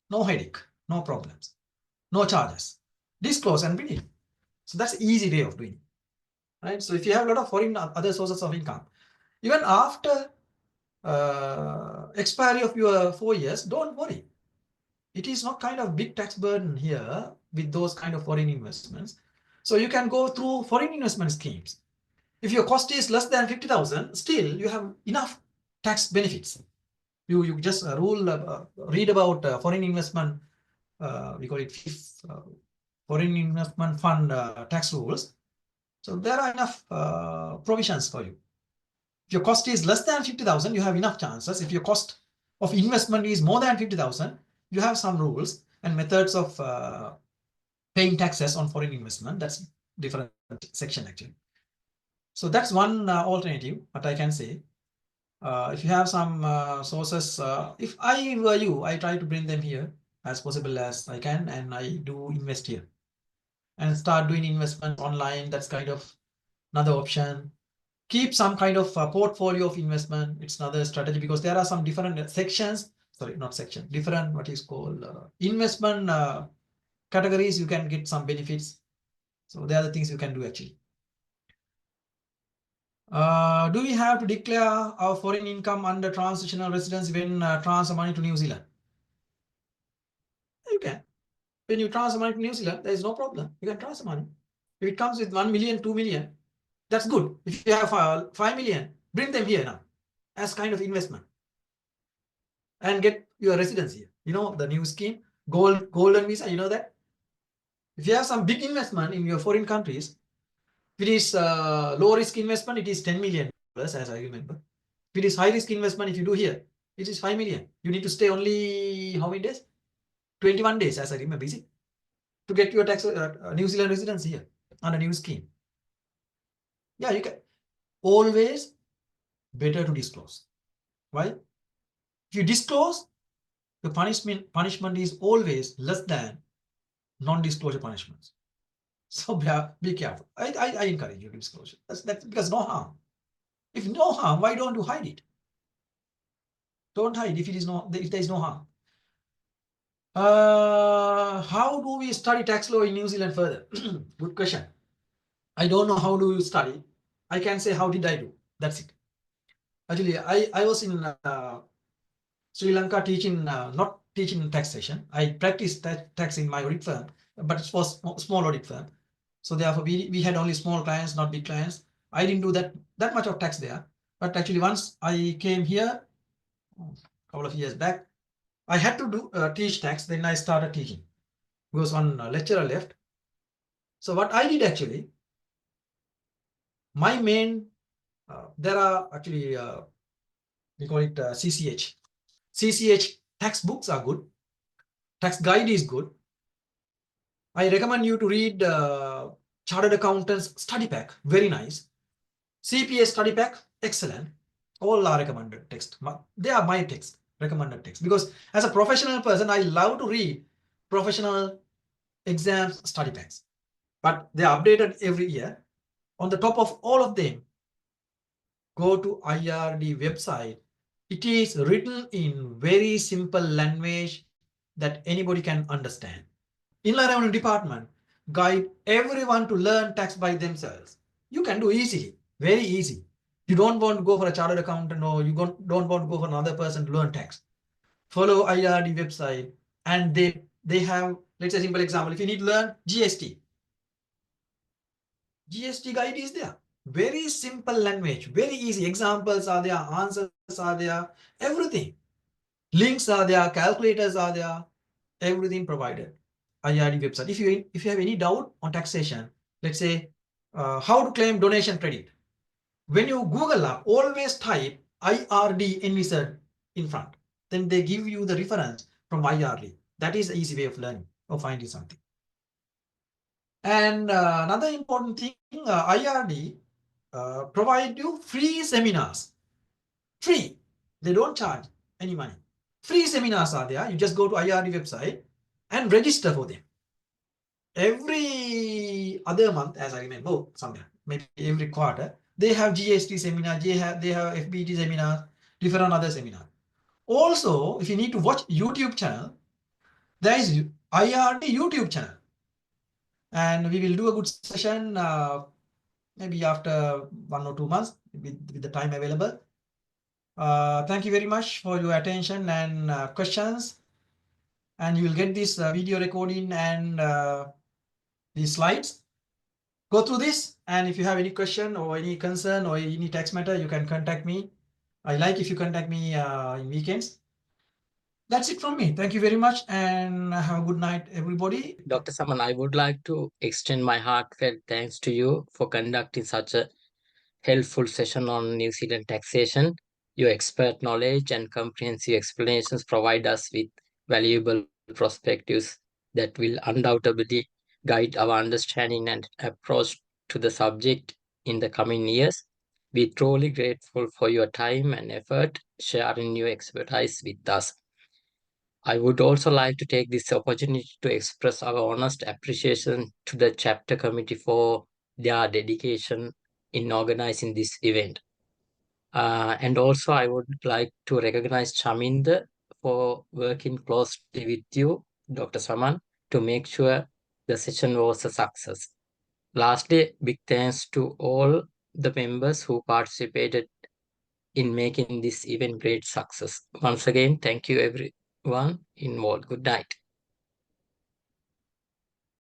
No headache, no problems, no charges. Disclose and bring it. So that's an easy way of doing it, right? So if you have a lot of foreign other sources of income, even after expiry of your 4 years, don't worry. It is not kind of big tax burden here with those kind of foreign investments. So you can go through foreign investment schemes. If your cost is less than 50,000, still you have enough tax benefits. You just read about foreign investment, we call it foreign investment fund tax rules. So there are enough provisions for you. If your cost is less than 50,000, you have enough chances. If your cost of investment is more than 50,000, you have some rules and methods of paying taxes on foreign investment. That's different section actually. So that's one alternative, what I can say. If you have some sources, if I were you, I try to bring them here as possible as I can, and I do invest here and start doing investments online. That's kind of another option. Keep some kind of portfolio of investment. It's another strategy because there are some different sections. Sorry, not section. Different what is called investment categories. You can get some benefits. So there are the things you can do actually. Do we have to declare our foreign income under transitional residence when transfer money to New Zealand? You can. When you transfer money to New Zealand, there is no problem. You can transfer money. If it comes with 1 million, 2 million, that's good. If you have 5 million, bring them here now as kind of investment and get your residence here. You know the new scheme, golden visa, you know that? If you have some big investment in your foreign countries, if it is low risk investment, it is $10 million, as I remember. If it is high risk investment, if you do here, it is 5 million. You need to stay only how many days? 21 days, as I remember, is it? To get your tax New Zealand residence here on a new scheme. Yeah, you can. Always better to disclose. Why? If you disclose, the punishment is always less than non-disclosure punishments. So be careful. I encourage you to disclosure. That's because no harm. If no harm, why don't you hide it? Don't hide if there is no harm. How do we study tax law in New Zealand further? Good question. I don't know how do you study. I can say how did I do. That's it. Actually, I was in Sri Lanka teaching, not teaching taxation. I practiced tax in my audit firm, but it was small audit firm. So therefore, we had only small clients, not big clients. I didn't do that much of tax there. But actually, once I came here, a couple of years back, I had to do teach tax. Then I started teaching because one lecturer left. So what I did actually, my main there are actually we call it CCH. CCH textbooks are good. Tax guide is good. I recommend you to read Chartered Accountants Study Pack. Very nice. CPA Study Pack, excellent. All are recommended text. They are my text, recommended text. Because as a professional person, I love to read professional exams study packs. But they are updated every year. On the top of all of them, go to IRD website. It is written in very simple language that anybody can understand. Inland Revenue Department guide everyone to learn tax by themselves. You can do easily, very easy. You don't want to go for a chartered accountant or you don't want to go for another person to learn tax. Follow IRD website and they have, let's say simple example, if you need to learn GST, GST guide is there. Very simple language, very easy. Examples are there, answers are there, everything. Links are there, calculators are there, everything provided. IRD website. If you have any doubt on taxation, let's say how to claim donation credit. When you Google up, always type IRD NVISA in front. Then they give you the reference from IRD. That is the easy way of learning or finding something. And another important thing, IRD provide you free seminars. Free. They don't charge any money. Free seminars are there. You just go to IRD website and register for them. Every other month, as I remember, somewhere, maybe every quarter, they have GST seminar, they have FBT seminar, different other seminar. Also, if you need to watch YouTube channel, there is IRD YouTube channel. And we will do a good session maybe after 1 or 2 months with the time available. Thank you very much for your attention and questions. And you will get this video recording and these slides. Go through this, and if you have any question or any concern or any tax matter, you can contact me. I like if you contact me in weekends. That's it from me. Thank you very much and have a good night, everybody. Dr. Saman, I would like to extend my heartfelt thanks to you for conducting such a helpful session on New Zealand taxation. Your expert knowledge and comprehensive explanations provide us with valuable perspectives that will undoubtedly guide our understanding and approach to the subject in the coming years. We're truly grateful for your time and effort sharing your expertise with us. I would also like to take this opportunity to express our honest appreciation to the chapter committee for their dedication in organizing this event. And also, I would like to recognize Chaminda for working closely with you, Dr. Saman, to make sure the session was a success. Lastly, big thanks to all the members who participated in making this event great success. Once again, thank you everyone involved. Good night.